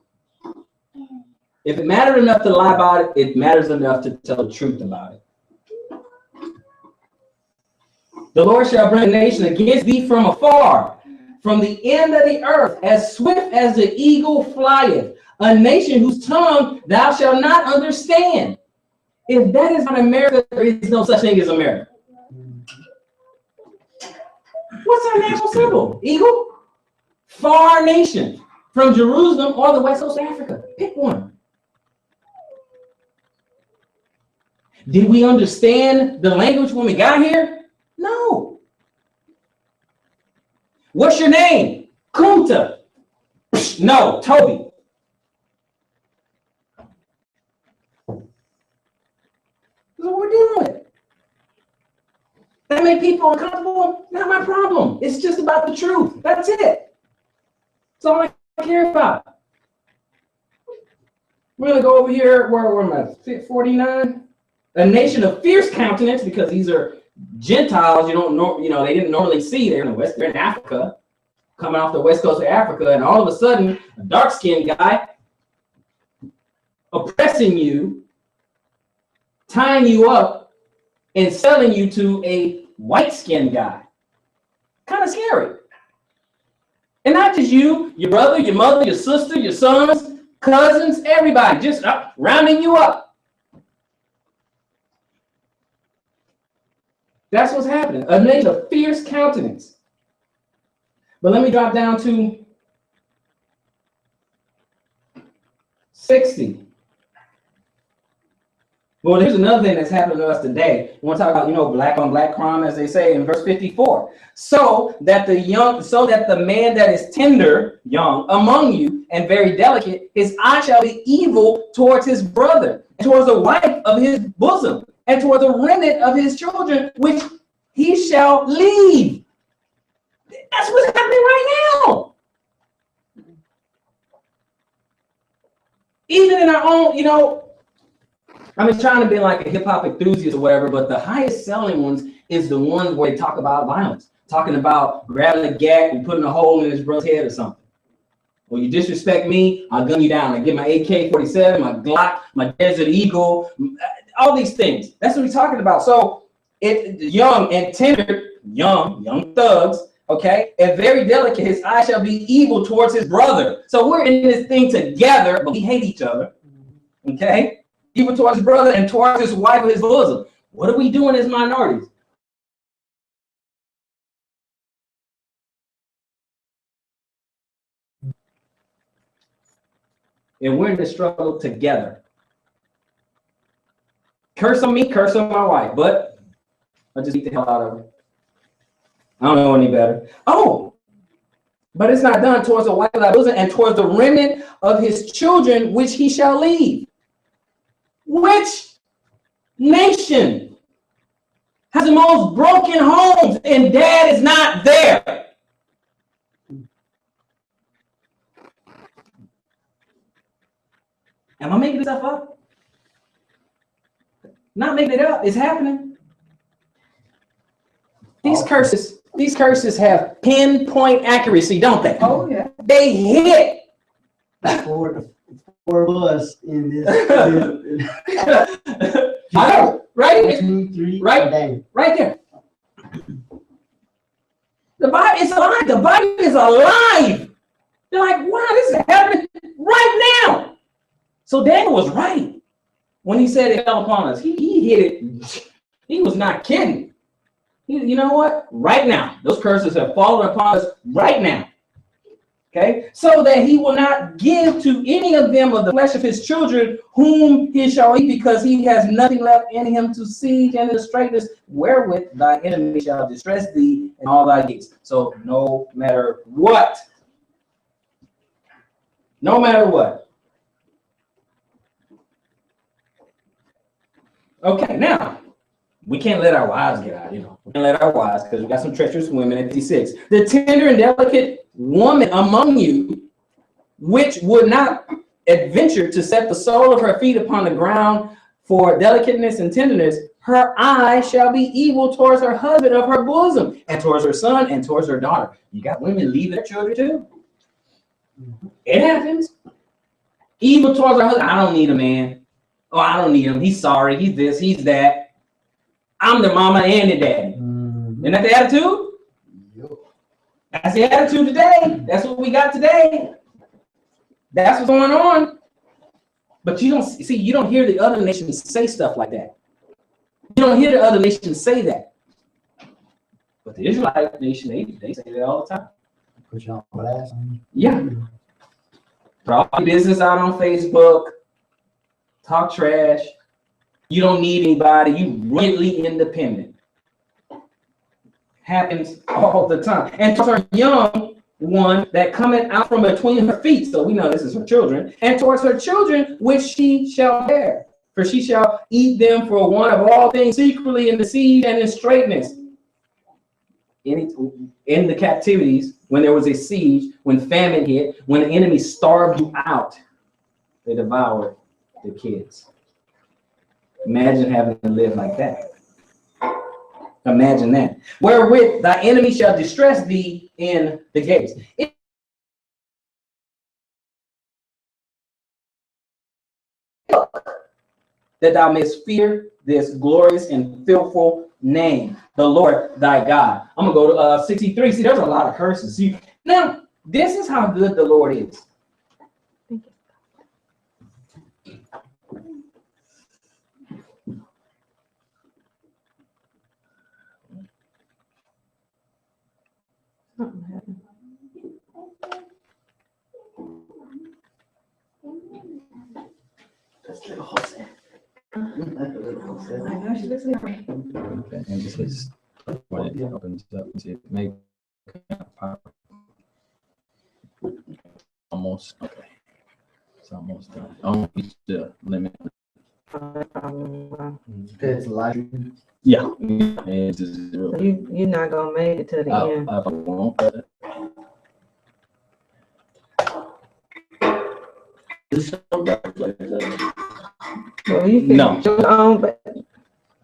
If it mattered enough to lie about it, it matters enough to tell the truth about it. The Lord shall bring a nation against thee from afar, from the end of the earth, as swift as the eagle flieth, a nation whose tongue thou shalt not understand. If that is not America, there is no such thing as America. What's our national symbol? Eagle? Far nation. From Jerusalem or the west coast of Africa. Pick one. Did we understand the language when we got here? No. What's your name? Kunta. No, Toby. That's what we're dealing with. That make people uncomfortable? Not my problem. It's just about the truth. That's it. That's all I care about. We're going to go over here. Where am I? 49. A nation of fierce countenance, because these are Gentiles, you don't know, they didn't normally see. They're in the West, they're in Africa, coming off the west coast of Africa, and all of a sudden, a dark-skinned guy oppressing you, tying you up, and selling you to a white-skinned guy. Kind of scary. And not just you, your brother, your mother, your sister, your sons, cousins, everybody just rounding you up. That's what's happening. A nation of fierce countenance. But let me drop down to 60. Well, there's another thing that's happening to us today. We want to talk about, black on black crime, as they say in verse 54. So that the man that is tender, young, among you, and very delicate, his eye shall be evil towards his brother, and towards the wife of his bosom, and towards the remnant of his children, which he shall leave. That's what's happening right now. Even in our own, I'm trying to be like a hip hop enthusiast or whatever, but the highest selling ones is the ones where they talk about violence, talking about grabbing a gat and putting a hole in his brother's head or something. When you disrespect me, I'll gun you down. I get my AK-47, my Glock, my Desert Eagle, all these things. That's what we're talking about. So it's young and tender, young thugs, okay, and very delicate. His eye shall be evil towards his brother. So we're in this thing together, but we hate each other, okay? Even towards his brother and towards his wife of his bosom. What are we doing as minorities? And we're in this struggle together. Curse on me, curse on my wife, but I just beat the hell out of her. I don't know any better. Oh, but it's not done towards the wife of thy bosom and towards the remnant of his children, which he shall leave. Which nation has the most broken homes and dad is not there? Am I making this stuff up? Not making it up. It's happening. These curses have pinpoint accuracy, don't they? Oh, yeah. They hit. Four of us in this. I know, right? 2, 3, Right there. The Bible is alive. The Bible is alive. They're like, wow, this is happening right now. So Daniel was right when he said it fell upon us. He hit it. He was not kidding. You know what? Right now, those curses have fallen upon us right now. Okay, so that he will not give to any of them of the flesh of his children whom he shall eat, because he has nothing left in him to siege and the straightness wherewith thy enemy shall distress thee in all thy gates. So no matter what, Okay, now we can't let our wives get out, We can't let our wives, because we got some treacherous women at 56. The tender and delicate woman among you, which would not adventure to set the sole of her feet upon the ground for delicateness and tenderness, her eye shall be evil towards her husband of her bosom, and towards her son, and towards her daughter. You got women leaving their children too. It happens. Evil towards her husband. I don't need a man. Oh, I don't need him. He's sorry. He's this. He's that. I'm the mama and the daddy. Isn't that the attitude? That's the attitude today. That's what we got today. That's what's going on. But you don't hear the other nations say stuff like that. You don't hear the other nations say that. But the Israelite nation, they say that all the time. Put you on blast. Yeah. Put all your business out on Facebook. Talk trash. You don't need anybody. You really independent. Happens all the time. And towards her young one that cometh out from between her feet, so we know this is her children, and towards her children which she shall bear, for she shall eat them for one of all things secretly in the siege and in straitness. In the captivities, when there was a siege, when famine hit, when the enemy starved you out, they devoured the kids. Imagine having to live like that. Imagine that. Wherewith thy enemy shall distress thee in the gates. That thou mayest fear this glorious and fearful name, the Lord thy God. I'm gonna go to 63. See, there's a lot of curses. See, now this is how good the Lord is. Something happened. That's like a whole set. I know she looks different. Okay, and this is when it opens up to make almost okay. It's almost done. I'll reach the limit. It's live. Yeah. It's zero. So you're not gonna make it to the end. I won't. Well, you can No. your own, but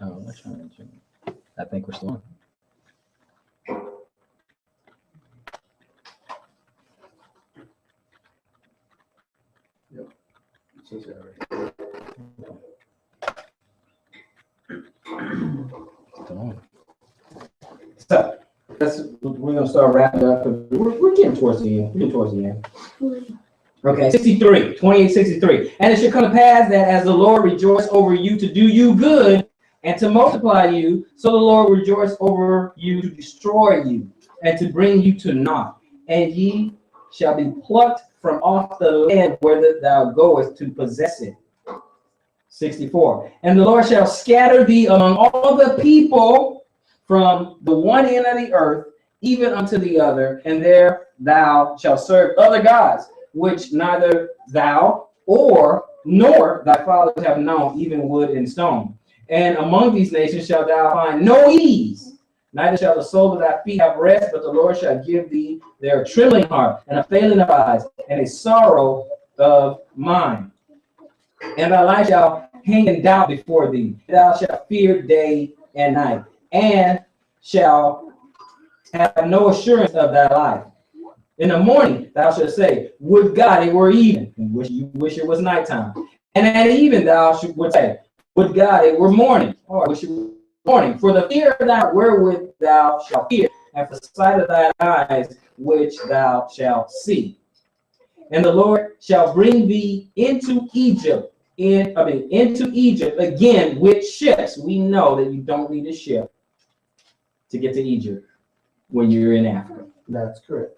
Oh, which one? I think we're still on. So we're gonna start wrapping up. We're getting towards the end. We're getting towards the end. Okay, 63, 28, 63. And it should come to pass that as the Lord rejoice over you to do you good and to multiply you, so the Lord rejoice over you to destroy you and to bring you to naught. And ye shall be plucked from off the land where thou goest to possess it. 64. And the Lord shall scatter thee among all the people from the one end of the earth, even unto the other, and there thou shalt serve other gods, which neither thou nor thy fathers have known, even wood and stone. And among these nations shalt thou find no ease, neither shall the sole of thy feet have rest, but the Lord shall give thee their trembling heart, and a failing of eyes, and a sorrow of mind. And thy life shall hang in doubt before thee. Thou shalt fear day and night, and shall have no assurance of thy life. In the morning thou shalt say, would God it were even, and wish it was nighttime. And at even thou would say, would God it were morning, or wish it were morning. For the fear of thy wherewith thou shalt fear, and for the sight of thine eyes which thou shalt see. And the Lord shall bring thee into Egypt, into Egypt again with ships. We know that you don't need a ship to get to Egypt when you're in Africa. That's correct.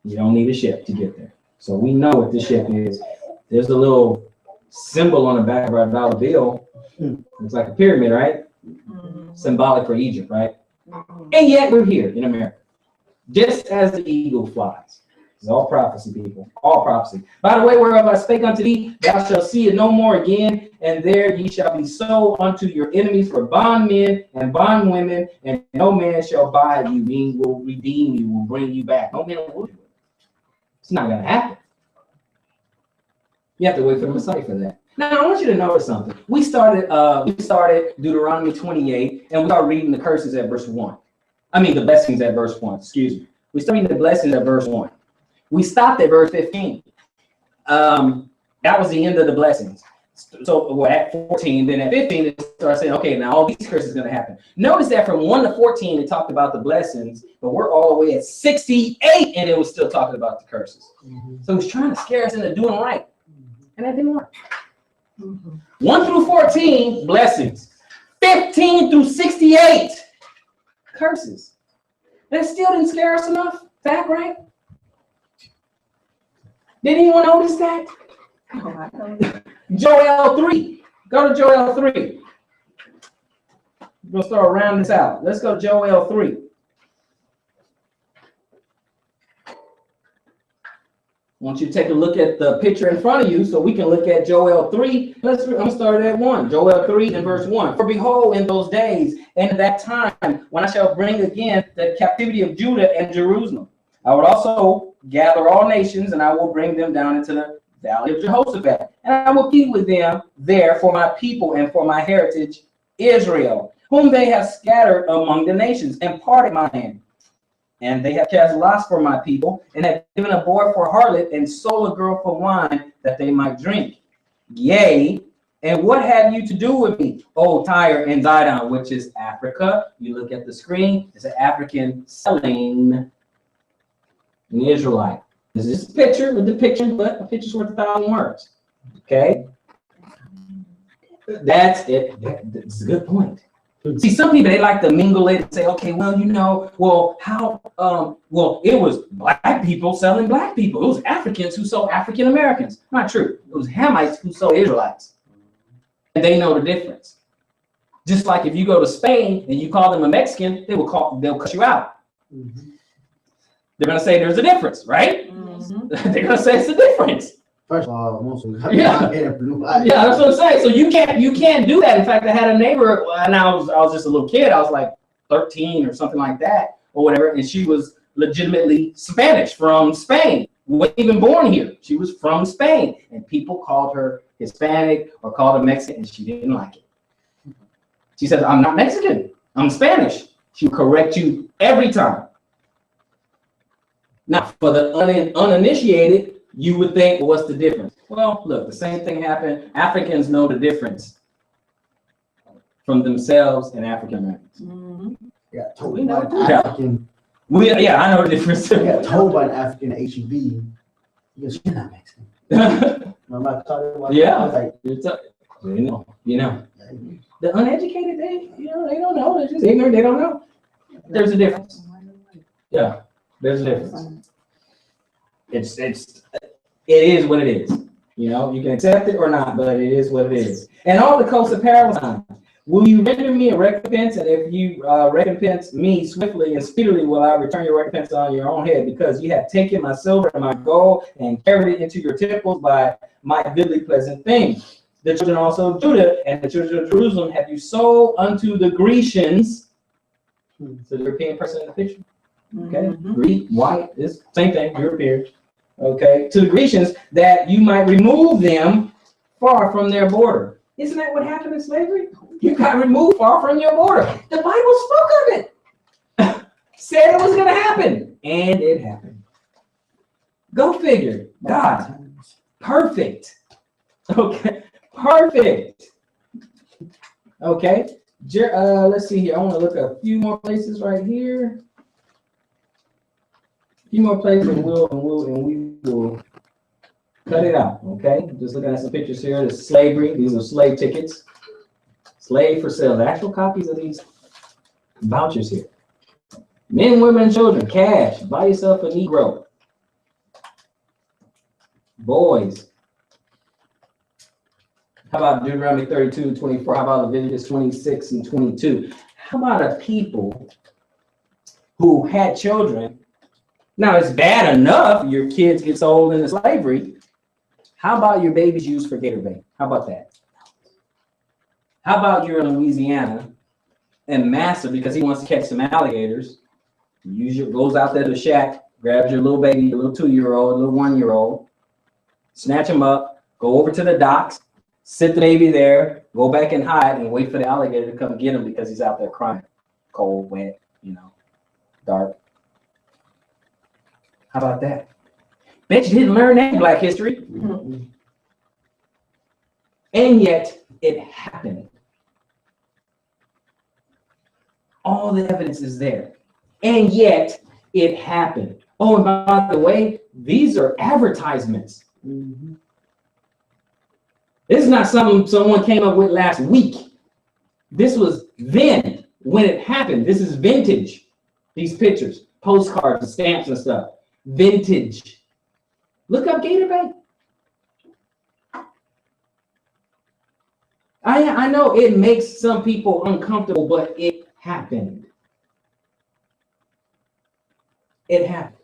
You don't need a ship to get there. So we know what this ship is. There's a little symbol on the back of our dollar bill. It's like a pyramid, right? Mm-hmm. Symbolic for Egypt, right? Mm-hmm. And yet we're here in America, just as the eagle flies. It's all prophecy, people. All prophecy. By the way, whereof I spake unto thee, thou shalt see it no more again, and there ye shall be sold unto your enemies for bondmen and bondwomen, and no man shall buy you, meaning will redeem you, will bring you back. No man will do it. It's not going to happen. You have to wait for the Messiah for that. Now, I want you to notice something. We started Deuteronomy 28, and we are reading the curses at verse 1. I mean, the blessings at verse 1, excuse me. We started reading the blessings at verse 1. We stopped at verse 15. That was the end of the blessings. So we're at 14, then at 15, it starts saying, okay, now all these curses are going to happen. Notice that from 1 to 14, it talked about the blessings, but we're all the way at 68, and it was still talking about the curses. So he's trying to scare us into doing right, and that didn't work. 1 through 14, blessings. 15 through 68, curses. That still didn't scare us enough. Fact, right? Did anyone notice that? Joel 3. Go to Joel 3. We're going to start rounding this out. Let's go to Joel 3. I want you to take a look at the picture in front of you so we can look at Joel 3. I'm going to start at 1. Joel 3 and verse 1. For behold, in those days and at that time, when I shall bring again the captivity of Judah and Jerusalem, I will also gather all nations, and I will bring them down into the valley of Jehoshaphat. And I will be with them there for my people and for my heritage, Israel. whom they have scattered among the nations and parted my land. And they have cast lots for my people, and have given a boy for a harlot, and sold a girl for wine, that they might drink. Yea, and what have you to do with me, O Tyre and Zidon, which is Africa? You look at the screen, it's an African selling an Israelite. This is a picture, a depiction, but a picture's worth 1,000 words. Okay? That's it. That's a good point. See, some people, they like to mingle it and say, okay, well, you know, well, how, well, it was black people selling black people. It was Africans who sold African Americans. Not true. It was Hamites who sold Israelites. And they know the difference. Just like if you go to Spain and you call them a Mexican, they'll cut you out. Mm-hmm. They're going to say there's a difference, right? Mm-hmm. They're going to say it's a difference. First of all, most of them yeah, that's what I'm saying. So you can't do that. In fact, I had a neighbor, and I was just a little kid. I was like 13 or something like that, or whatever, and she was legitimately Spanish from Spain. Wasn't even born here. She was from Spain, and people called her Hispanic or called her Mexican, and she didn't like it. She said, "I'm not Mexican. I'm Spanish." She'll correct you every time. Now, for the uninitiated, you would think, well, what's the difference? Well, look, the same thing happened. Africans know the difference from themselves and African Americans. Mm-hmm. Yeah, totally. We know African. Yeah, I know the difference. I got told by an African at HEB, he goes, "You're not Mexican." Yeah, I was like, you know. The uneducated, they don't know. They're just ignorant. They don't know. There's a difference. Yeah, there's a difference. It is what it is. You know, you can accept it or not, but it is what it is. And all the coasts of Palestine, will you render me a recompense? And if you recompense me swiftly and speedily, will I return your recompense on your own head? Because you have taken my silver and my gold and carried it into your temples by my goodly pleasant things. The children also of Judah and the children of Jerusalem have you sold unto the Grecians. So the European person in the picture. Okay, Greek, white, is same thing, European. Okay, to the Grecians, that you might remove them far from their border. Isn't that what happened in slavery? You got removed far from your border. The Bible spoke of it. Said it was going to happen, and it happened. Go figure. God, perfect. Okay, perfect. Okay, let's see here. I want to look at a few more places right here. A few more places, and we will cut it out. Okay, just looking at some pictures here. There's slavery. These are slave tickets. Slave for sale. The actual copies of these vouchers here. Men, women, and children. Cash. Buy yourself a Negro. Boys. How about Deuteronomy 32:24? How about Leviticus 26 and 22? How about a people who had children? Now, it's bad enough your kids get sold into slavery. How about your babies used for gator bait? How about that? How about you're in Louisiana and Master, because he wants to catch some alligators, goes out there to the shack, grabs your little baby, your little 2-year-old, little 1-year-old, snatch him up, go over to the docks, sit the baby there, go back and hide, and wait for the alligator to come get him because he's out there crying. Cold, wet, dark. How about that? Bet you didn't learn that in Black history. Mm-hmm. And yet, it happened. All the evidence is there. And yet, it happened. Oh, and by the way, these are advertisements. Mm-hmm. This is not something someone came up with last week. This was then, when it happened. This is vintage. These pictures, postcards, and stamps and stuff. Vintage. Look up gator bait. I know it makes some people uncomfortable, but it happened. It happened.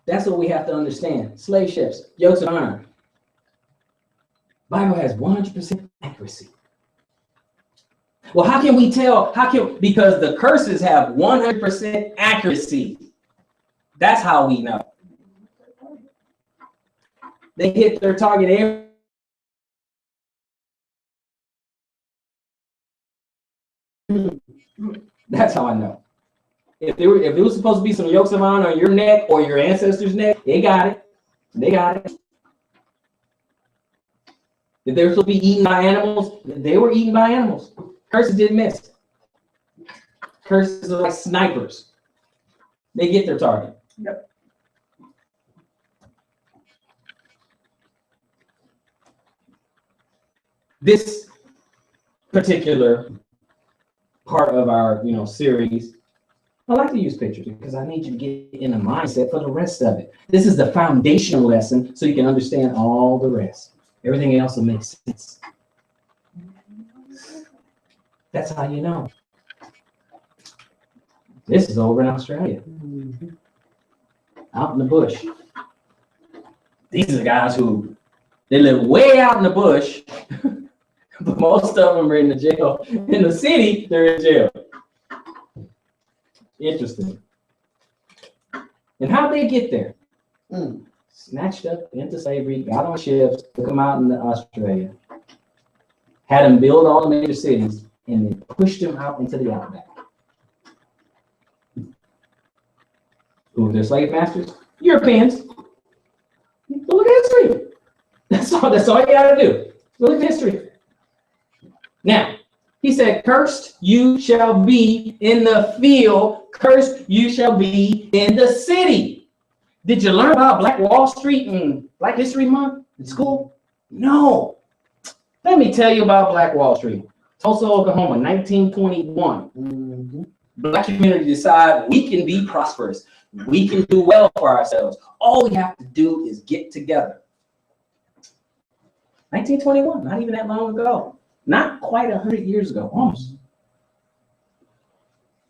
That's what we have to understand. Slave ships, yokes of iron. Bible has 100% accuracy. Well, how can we tell? Because the curses have 100% accuracy. That's how we know. They hit their target area. That's how I know. If it was supposed to be some yokes of honor on your neck or your ancestors' neck, they got it. They got it. If they were supposed to be eaten by animals, they were eaten by animals. Curses didn't miss. Curses are like snipers. They get their target. Yep. This particular part of our series, I like to use pictures because I need you to get in a mindset for the rest of it. This is the foundational lesson so you can understand all the rest. Everything else will make sense. That's how you know. This is over in Australia. Out in the bush. These are the guys who, they live way out in the bush, but most of them are in the jail. In the city, they're in jail. Interesting. And how'd they get there? Snatched up into slavery, got on ships, took them out into Australia, had them build all the major cities, and then pushed them out into the outback. Who were their slave masters? Europeans. Look at history. That's all you gotta do. Look at history. Now, he said, cursed you shall be in the field, cursed you shall be in the city. Did you learn about Black Wall Street and Black History Month in school? No. Let me tell you about Black Wall Street. Tulsa, Oklahoma, 1921. Black community decide we can be prosperous. We can do well for ourselves. All we have to do is get together. 1921, not even that long ago. Not quite 100 years ago, almost.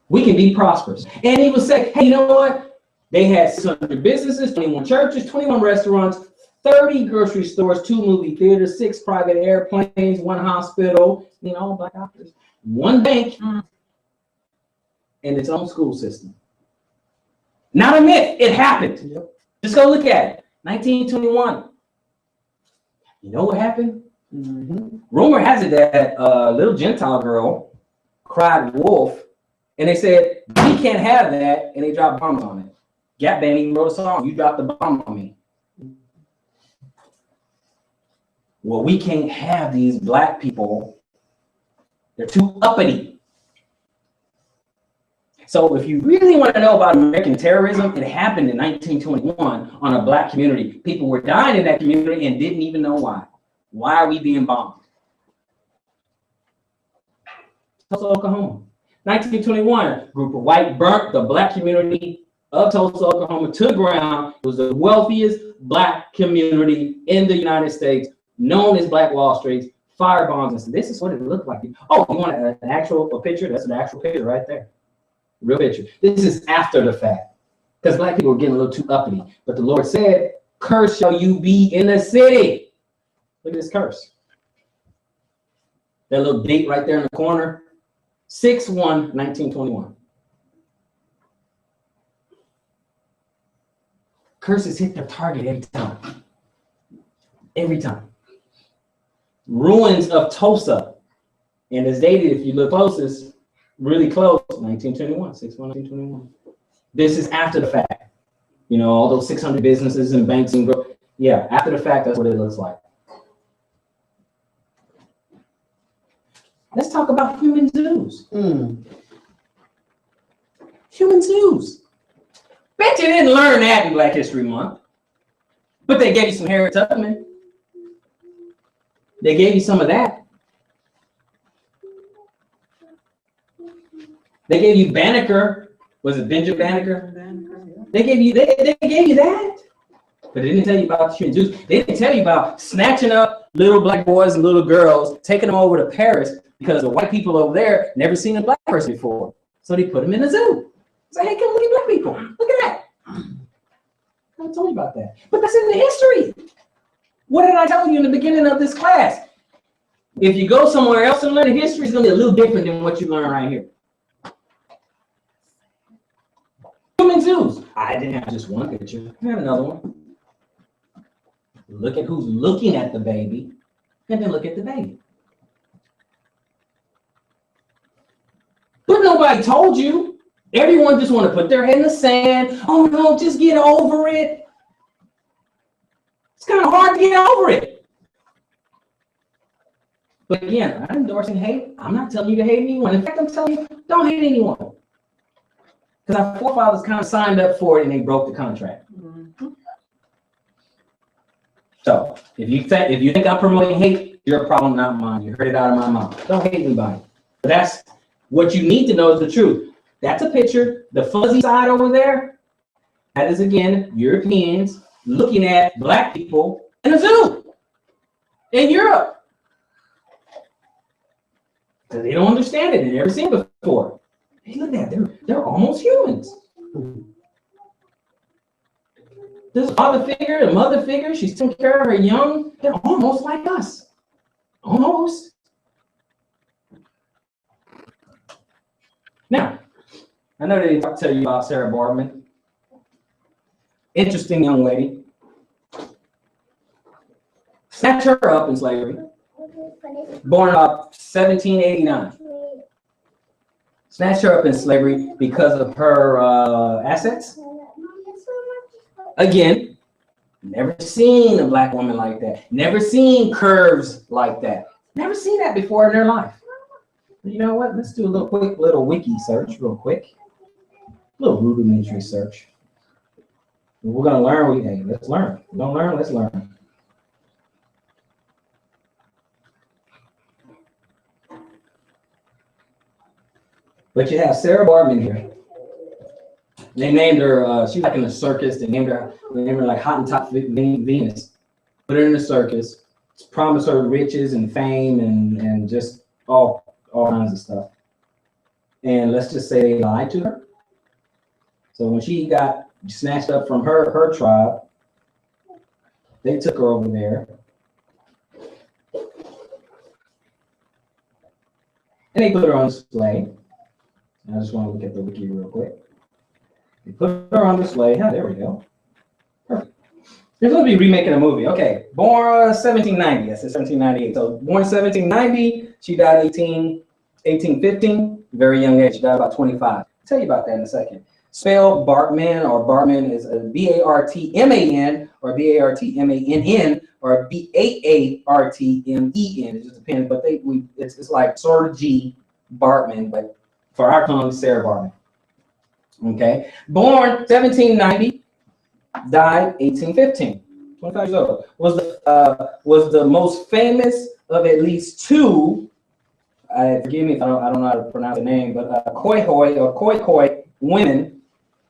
We can be prosperous. And he would say, hey, you know what? They had 600 businesses, 21 churches, 21 restaurants, 30 grocery stores, 2 movie theaters, 6 private airplanes, 1 hospital, all Black doctors, 1 bank, and its own school system. Not a myth, it happened. Yep. Just go look at it. 1921. You know what happened? Rumor has it that a little Gentile girl cried wolf, and they said, we can't have that, and they dropped bombs on it. Gap Band even wrote a song, you dropped the bomb on me. Well, we can't have these Black people. They're too uppity. So if you really want to know about American terrorism, it happened in 1921 on a Black community. People were dying in that community and didn't even know why. Why are we being bombed? Tulsa, Oklahoma. 1921, a group of white burnt the Black community of Tulsa, Oklahoma to the ground. It was the wealthiest Black community in the United States, known as Black Wall Street. Fire bombs. And this is what it looked like. Oh, you want an actual picture? That's an actual picture right there. Real picture. This is after the fact. Because Black people were getting a little too uppity. But the Lord said, cursed shall you be in the city. Look at this curse. That little date right there in the corner. 6/1/1921. Curses hit their target every time. Every time. Ruins of Tulsa. And it's dated, if you look closest, really close, 1921, 6/1/1921. This is after the fact. All those 600 businesses and banks and yeah, after the fact, that's what it looks like. Let's talk about human zoos. Human zoos. Bet you didn't learn that in Black History Month. But they gave you some Harriet Tubman. They gave you some of that. They gave you Banneker. Was it Benjamin Banneker? They gave you that. But they didn't tell you about the human zoos. They didn't tell you about snatching up little Black boys and little girls, taking them over to Paris because the white people over there never seen a Black person before. So they put them in a zoo. Say, hey, come look at Black people. Look at that. I told you about that. But that's in the history. What did I tell you in the beginning of this class? If you go somewhere else and learn the history, it's going to be a little different than what you learn right here. Human zoos. I didn't have just one picture. I have another one. Look at who's looking at the baby, and then look at the baby. nobody told you. Everyone just want to put their head in the sand. Oh no, just get over it. It's kind of hard to get over it. But again, I'm not endorsing hate. I'm not telling you to hate anyone. In fact, I'm telling you, don't hate anyone. Because our forefathers kind of signed up for it and they broke the contract. So if you think I'm promoting hate, you're a problem, not mine. You heard it out of my mouth. Don't hate anybody. But that's what you need to know is the truth. That's a picture. The fuzzy side over there, that is again Europeans looking at black people in a zoo in Europe. Because they don't understand it. They've never seen it before. Hey, look at that. They're almost humans. This father figure, the mother figure, she's taking care of her young. They're almost like us. Almost. Now, I know they didn't tell you about Sarah Boardman. Interesting young lady. Snatched her up in slavery. Born about 1789. Snatched her up in slavery because of her assets. Again, never seen a black woman like that. Never seen curves like that. Never seen that before in their life. You know what? Let's do a little quick little wiki search real quick. A little rudimentary search. We're going to learn. Hey, let's learn. Don't learn, let's learn. But you have Sarah Boardman here. They named her, she was like in the circus. They named her like Hottentot Venus. Put her in the circus. Promised her riches and fame and just all kinds of stuff. And let's just say they lied to her. So when she got snatched up from her tribe, they took her over there. And they put her on display. I just want to look at the wiki real quick. They put her on display. Yeah, there we go. Perfect. They're going to be remaking a movie. Okay, born 1790. I said 1798. So born 1790, she died 1815. Very young age. She died about 25. I'll tell you about that in a second. Spell Bartman, or Bartman is B-A-R-T-M-A-N or B-A-R-T-M-A-N-N or B-A-A-R-T-M-E-N. It just depends, but it's like sort of G Bartman, but for our tongue, Sarah Bartman. Okay, born 1790, died 1815. 25 years old. Was the most famous of at least two. Forgive me if I don't know how to pronounce the name, but Khoikhoi women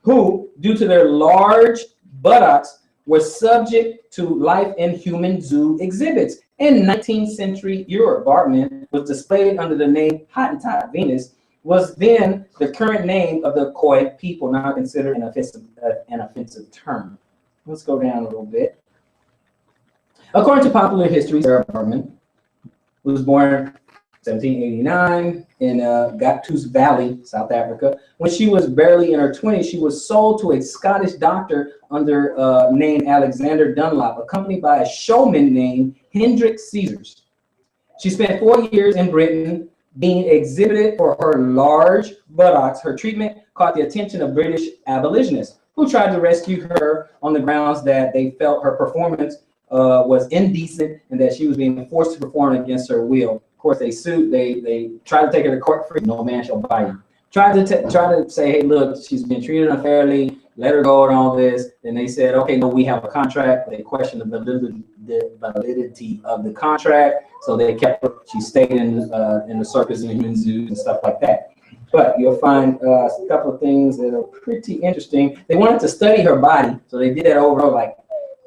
who, due to their large buttocks, were subject to life in human zoo exhibits. In 19th century Europe, Bartman was displayed under the name Hottentot Venus, was then the current name of the Khoi people, now considered an offensive term. Let's go down a little bit. According to popular history, Sarah Bartman was born 1789 in Gatus Valley, South Africa. When she was barely in her 20s, she was sold to a Scottish doctor under name Alexander Dunlop, accompanied by a showman named Hendrik Caesars. She spent 4 years in Britain being exhibited for her large buttocks. Her treatment caught the attention of British abolitionists who tried to rescue her on the grounds that they felt her performance was indecent and that she was being forced to perform against her will. Of course, they sued. They tried to take her to court free. No man shall buy you. Tried to say, hey, look, she's been treated unfairly. Let her go and all this. And they said, okay, no, we have a contract. They questioned the validity of the contract. So they kept her. She stayed in the circus and human zoos and stuff like that. But you'll find a couple of things that are pretty interesting. They wanted to study her body, so they did that over like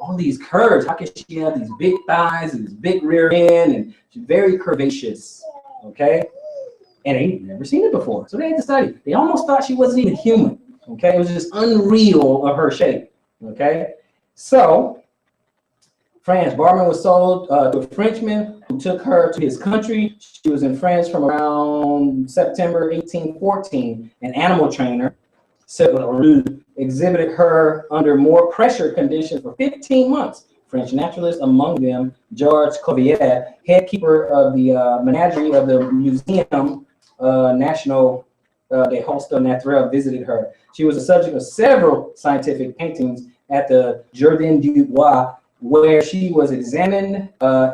all these curves. How can she have these big thighs and this big rear end, and she's very curvaceous, okay? And they'd never seen it before, so they had to study. They almost thought she wasn't even human, okay? It was just unreal of her shape, okay? So France, Bartman was sold to a Frenchman who took her to his country. She was in France from around September 1814. An animal trainer exhibited her under more pressure conditions for 15 months. French naturalists, among them Georges Cuvier, head keeper of the menagerie of the Museum National de Hosta Naturelle visited her. She was the subject of several scientific paintings at the Jardin du Bois, where she was examined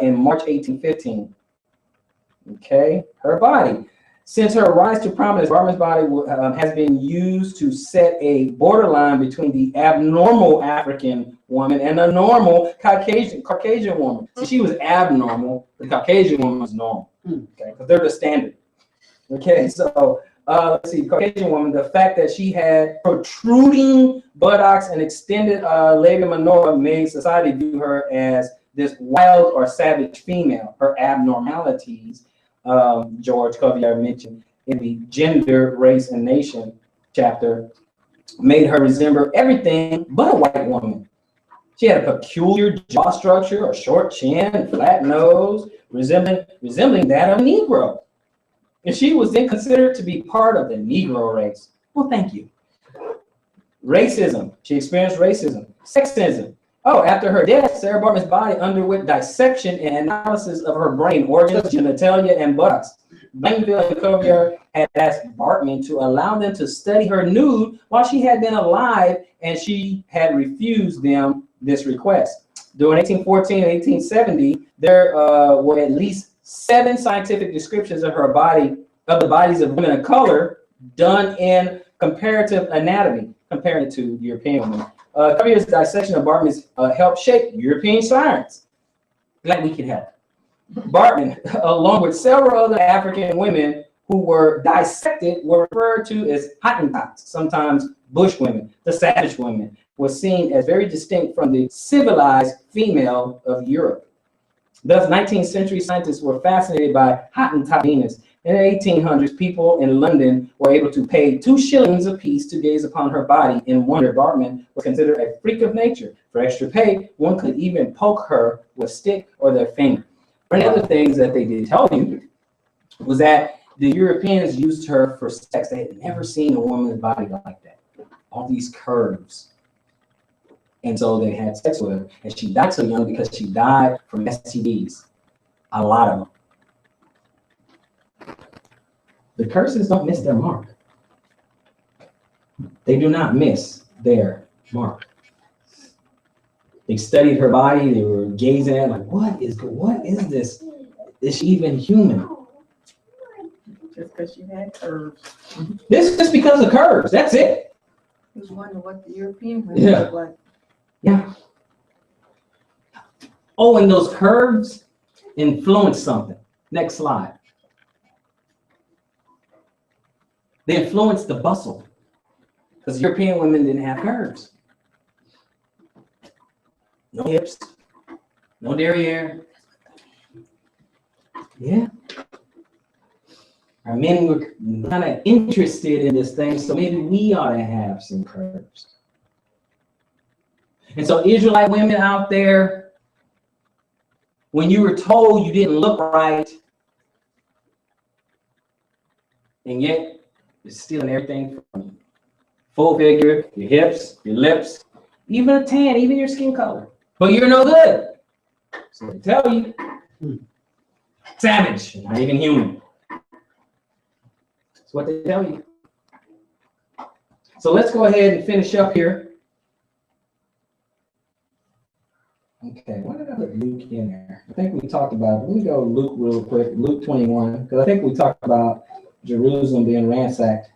in March 1815. Okay, her body. Since her rise to prominence, Bartman's body has been used to set a borderline between the abnormal African woman and the normal Caucasian woman. So she was abnormal, the Caucasian woman was normal. Okay, because they're the standard. Okay, so let's see, Caucasian woman, the fact that she had protruding buttocks and extended labia minora made society view her as this wild or savage female. Her abnormalities, George Cuvier mentioned in the Gender, Race, and Nation chapter, made her resemble everything but a white woman. She had a peculiar jaw structure, a short chin, flat nose, resembling that of a Negro. And she was then considered to be part of the Negro race. Well, thank you. Racism. She experienced racism. Sexism. Oh, after her death, Sarah Bartman's body underwent dissection and analysis of her brain, organs, genitalia, and buttocks. Blainville and Cuvier had asked Bartman to allow them to study her nude while she had been alive, and she had refused them this request. During 1814 and 1870, there were at least 7 scientific descriptions of her body, of the bodies of women of color, done in comparative anatomy, comparing it to European women. Cuvier's dissection of Bartman's helped shape European science. Glad we can help. Bartman, along with several other African women who were dissected, were referred to as Hottentots, sometimes bush women. The savage women was seen as very distinct from the civilized female of Europe. Thus, 19th century scientists were fascinated by Hottentot Venus. In the 1800s, people in London were able to pay 2 shillings apiece to gaze upon her body in wonder. Bartman was considered a freak of nature. For extra pay, one could even poke her with a stick or their finger. One of the other things that they did tell you was that the Europeans used her for sex. They had never seen a woman's body like that. All these curves. And so they had sex with her. And she died so young because she died from STDs. A lot of them. The curses don't miss their mark. They do not miss their mark. They studied her body. They were gazing at it like, what is this? Is she even human? Just because she had curves. This is just because of curves. That's it. I was wondering what the European women look like. Yeah. Oh, and those curves influence something. Next slide. They influenced the bustle because European women didn't have curves. No hips, no derriere. Yeah. Our men were kind of interested in this thing, so maybe we ought to have some curves. And so Israelite women out there, when you were told you didn't look right, and yet you're stealing everything from you. Full figure, your hips, your lips, even a tan, even your skin color. But you're no good. So they tell you, savage, not even human. That's what they tell you. So let's go ahead and finish up here. Okay, why did I put Luke in there? I think we talked about it. Let me go Luke real quick, Luke 21, because I think we talked about Jerusalem being ransacked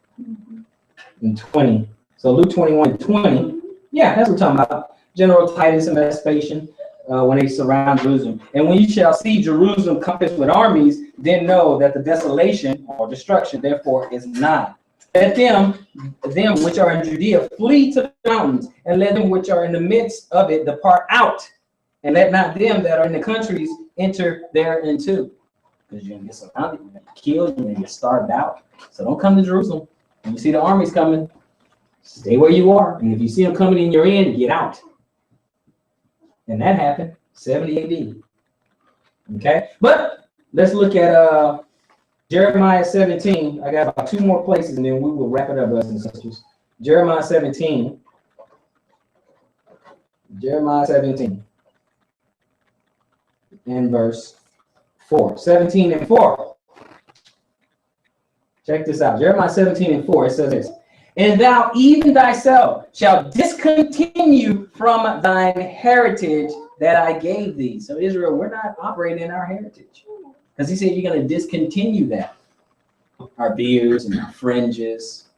in 20. So Luke 21:20, yeah, that's what we're talking about. General Titus and Vespasian, when they surround Jerusalem. And when you shall see Jerusalem compassed with armies, then know that the desolation or destruction, therefore, is nigh. Let them which are in Judea flee to the mountains, and let them which are in the midst of it depart out. And let not them that are in the countries enter thereinto. Because you're going to get surrounded, you're going to get killed, you're going to get starved out. So don't come to Jerusalem. When you see the armies coming, stay where you are. And if you see them coming in your end, get out. And that happened 70 AD. Okay? But let's look at Jeremiah 17. I got about 2 more places, and then we will wrap it up, brothers and sisters. Jeremiah 17. Jeremiah 17. And verse 4. 17 and 4. Check this out. Jeremiah 17:4, it says this. And thou even thyself shalt discontinue from thine heritage that I gave thee. So Israel, we're not operating in our heritage. Because he said you're going to discontinue that. Our beards and our fringes,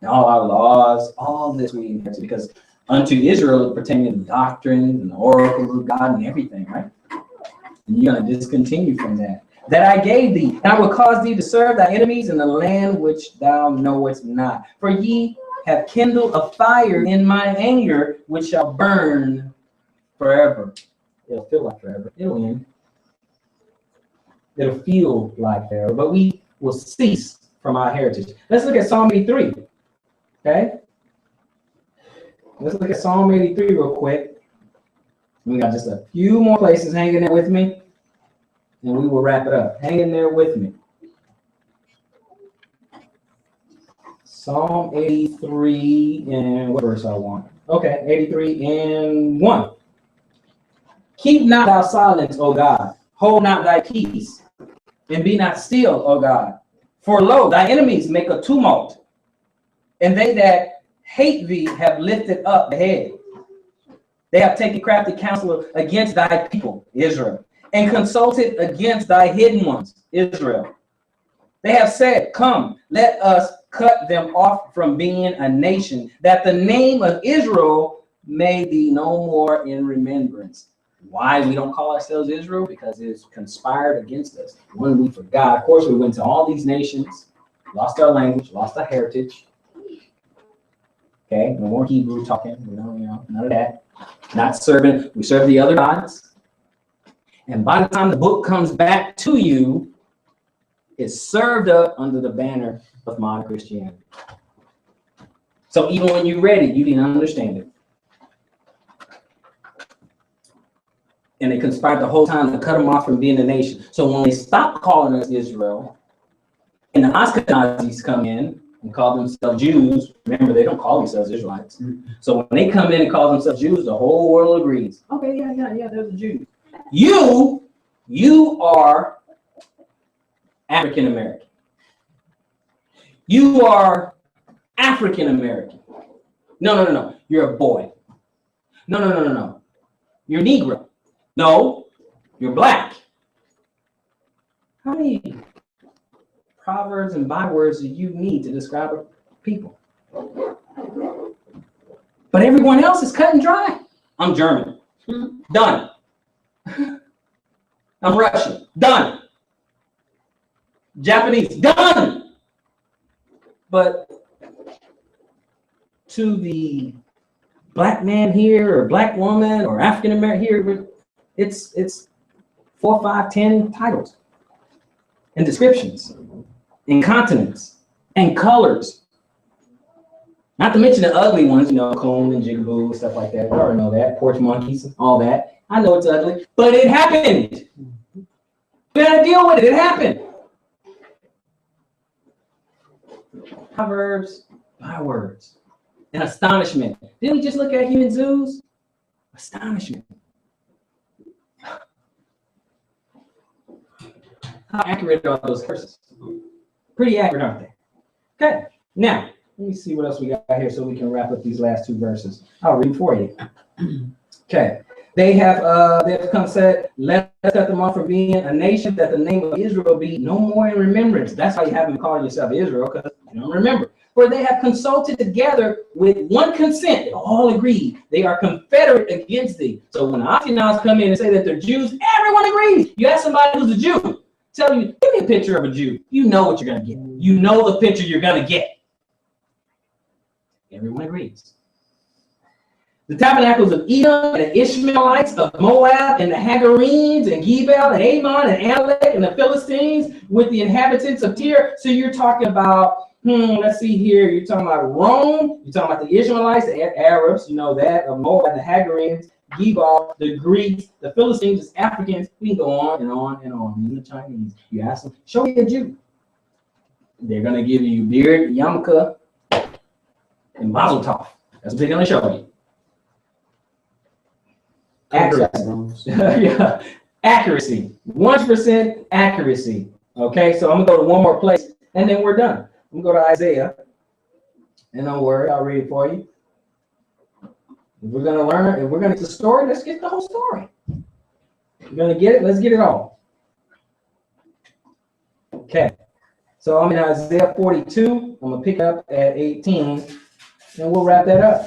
and all our laws, all this we inherited. Because unto Israel pertaining to doctrine and the oracles of God and everything, right? And you're going to discontinue from that. That I gave thee, and I will cause thee to serve thy enemies in the land which thou knowest not. For ye have kindled a fire in my anger, which shall burn forever. It'll feel like forever. It'll end. It'll feel like forever, but we will cease from our heritage. Let's look at Psalm 83. Okay? Let's look at Psalm 83 real quick. We got just a few more places hanging there with me. And we will wrap it up. Hang in there with me. Psalm 83 and what verse I want? Okay, 83 and 1. Keep not thou silence, O God. Hold not thy peace, and be not still, O God. For lo, thy enemies make a tumult, and they that hate thee have lifted up the head. They have taken crafty counsel against thy people, Israel, and consulted against thy hidden ones, Israel. They have said, come, let us cut them off from being a nation, that the name of Israel may be no more in remembrance. Why we don't call ourselves Israel? Because it's conspired against us. When we forgot, of course, we went to all these nations, lost our language, lost our heritage. Okay, no more Hebrew talking, none of that. Not serving, we serve the other gods. And by the time the book comes back to you, it's served up under the banner of modern Christianity. So even when you read it, you didn't understand it. And they conspired the whole time to cut them off from being a nation. So when they stopped calling us Israel, and the Ashkenazis come in and call themselves Jews, remember, they don't call themselves Israelites. So when they come in and call themselves Jews, the whole world agrees. Okay, yeah, there's a Jew. You are African American. You are African American. No. You're a boy. No. You're Negro. No, you're black. How many proverbs and bywords do you need to describe a people? But everyone else is cut and dry. I'm German. Done. I'm Russian. Done. Japanese. Done. But to the black man here, or black woman, or African American here, it's 4, 5, 10 titles and descriptions and continents and colors. Not to mention the ugly ones, comb and jigaboo, stuff like that. I already know that. Porch monkeys, all that. I know it's ugly, but it happened. We gotta deal with it. It happened. Proverbs, bywords, and astonishment. Didn't we just look at human zoos? Astonishment. How accurate are those curses? Pretty accurate, aren't they? Okay, now, let me see what else we got here so we can wrap up these last 2 verses. I'll read for you. Okay, they have come said, let us cut them off from being a nation, that the name of Israel be no more in remembrance. That's why you haven't been calling yourself Israel, because you don't remember. For they have consulted together with one consent. They all agree. They are confederate against thee. So when the Ashkenazis come in and say that they're Jews, everyone agrees. You ask somebody who's a Jew, tell you, give me a picture of a Jew. You know what you're going to get. You know the picture you're going to get. Everyone agrees. The tabernacles of Edom and the Ishmaelites of Moab and the Hagarenes and Gebel and Ammon and Amalek and the Philistines with the inhabitants of Tyre. So you're talking about, let's see here. You're talking about Rome. You're talking about the Ishmaelites, the Arabs, that, of Moab, the Hagarenes, Gebel, the Greeks, the Philistines, the Africans. We can go on and on and on. Even the Chinese. You ask them, show me a Jew. They're going to give you beard, yarmulke, and mazel tov. That's what they're going to show you. Accuracy. Accuracy. 100% accuracy. Okay, so I'm going to go to one more place. and then we're done. I'm gonna go to Isaiah, and don't worry, I'll read it for you. If we're gonna learn, if we're gonna get the story, let's get the whole story. We're gonna get it, let's get it all. Okay, so I'm in Isaiah 42. I'm gonna pick up at 18, and we'll wrap that up.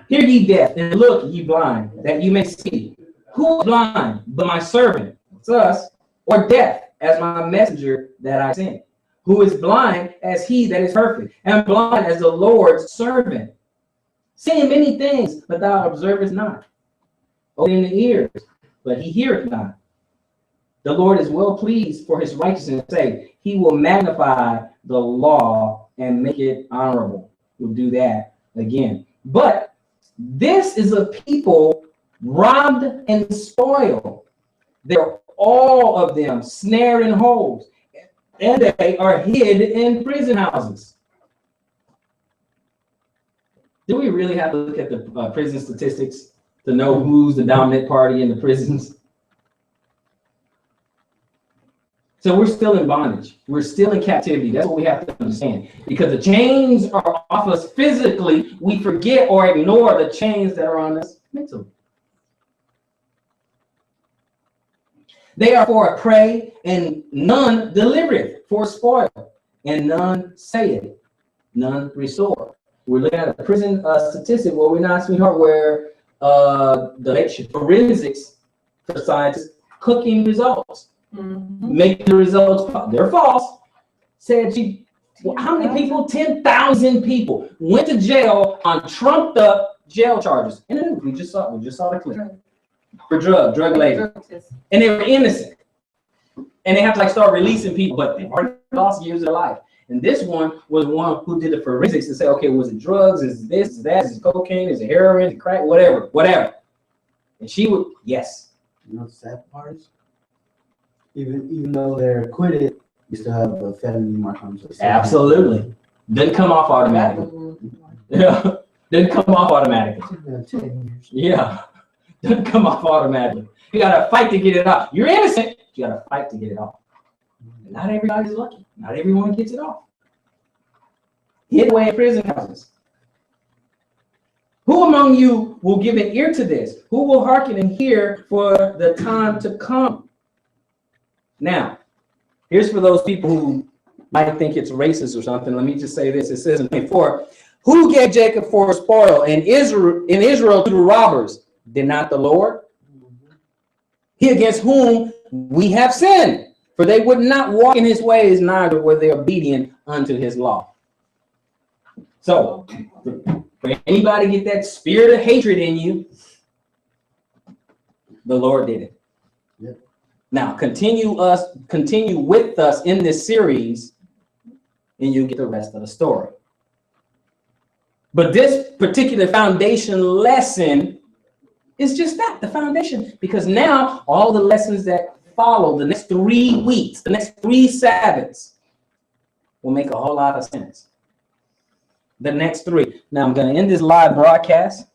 Hear ye deaf, and look ye blind, that you may see. Who is blind but my servant? It's us. Or deaf as my messenger that I sent? Who is blind as he that is perfect, and blind as the Lord's servant? Saying many things, but thou observest not. Opening the ears, but he heareth not. The Lord is well pleased for his righteousness' sake. He will magnify the law and make it honorable. We'll do that again. But this is a people robbed and spoiled. They're all of them snared in holes, and they are hid in prison houses. Do we really have to look at the prison statistics to know who's the dominant party in the prisons? So we're still in bondage. We're still in captivity. That's what we have to understand. Because the chains are off us physically, we forget or ignore the chains that are on us mentally. They are for a prey, and none delivereth, for a spoil, and none saith, none restore. We're looking at a prison statistic where we're not, sweetheart, where the forensics for scientists cooking results, making the results, they're false. Said how many people? 10,000 people went to jail on trumped up jail charges. And we just saw the clip for drug labor, and they were innocent. And they have to like start releasing people, but they've already lost years of their life. And this one was one who did the forensics to say, okay, was it drugs? Is this, is that, is it cocaine? Is it heroin? Is it crack? Whatever. And she would, yes. You know the sad part is, even though they're acquitted, you still have a felony mark on them. Absolutely. Doesn't come off automatically. Yeah. Doesn't come off automatically. 10 years. Yeah. Doesn't come off automatically. You gotta fight to get it off. You're innocent. You gotta fight to get it off. Not everybody's lucky. Not everyone gets it off. Hid away in prison houses. Who among you will give an ear to this? Who will hearken and hear for the time to come? Now, here's for those people who might think it's racist or something. Let me just say this. It says in 24, who gave Jacob for a spoil and Israel to the robbers? Did not the Lord? He against whom we have sinned. For they would not walk in his ways, neither were they obedient unto his law. So, for anybody get that spirit of hatred in you, the Lord did it. Yep. Now, continue with us in this series, and you'll get the rest of the story. But this particular foundation lesson is just that, the foundation. Because now, all the lessons that follow the next 3 weeks, the next 3 Sabbaths, will make a whole lot of sense. The next 3. Now I'm going to end this live broadcast.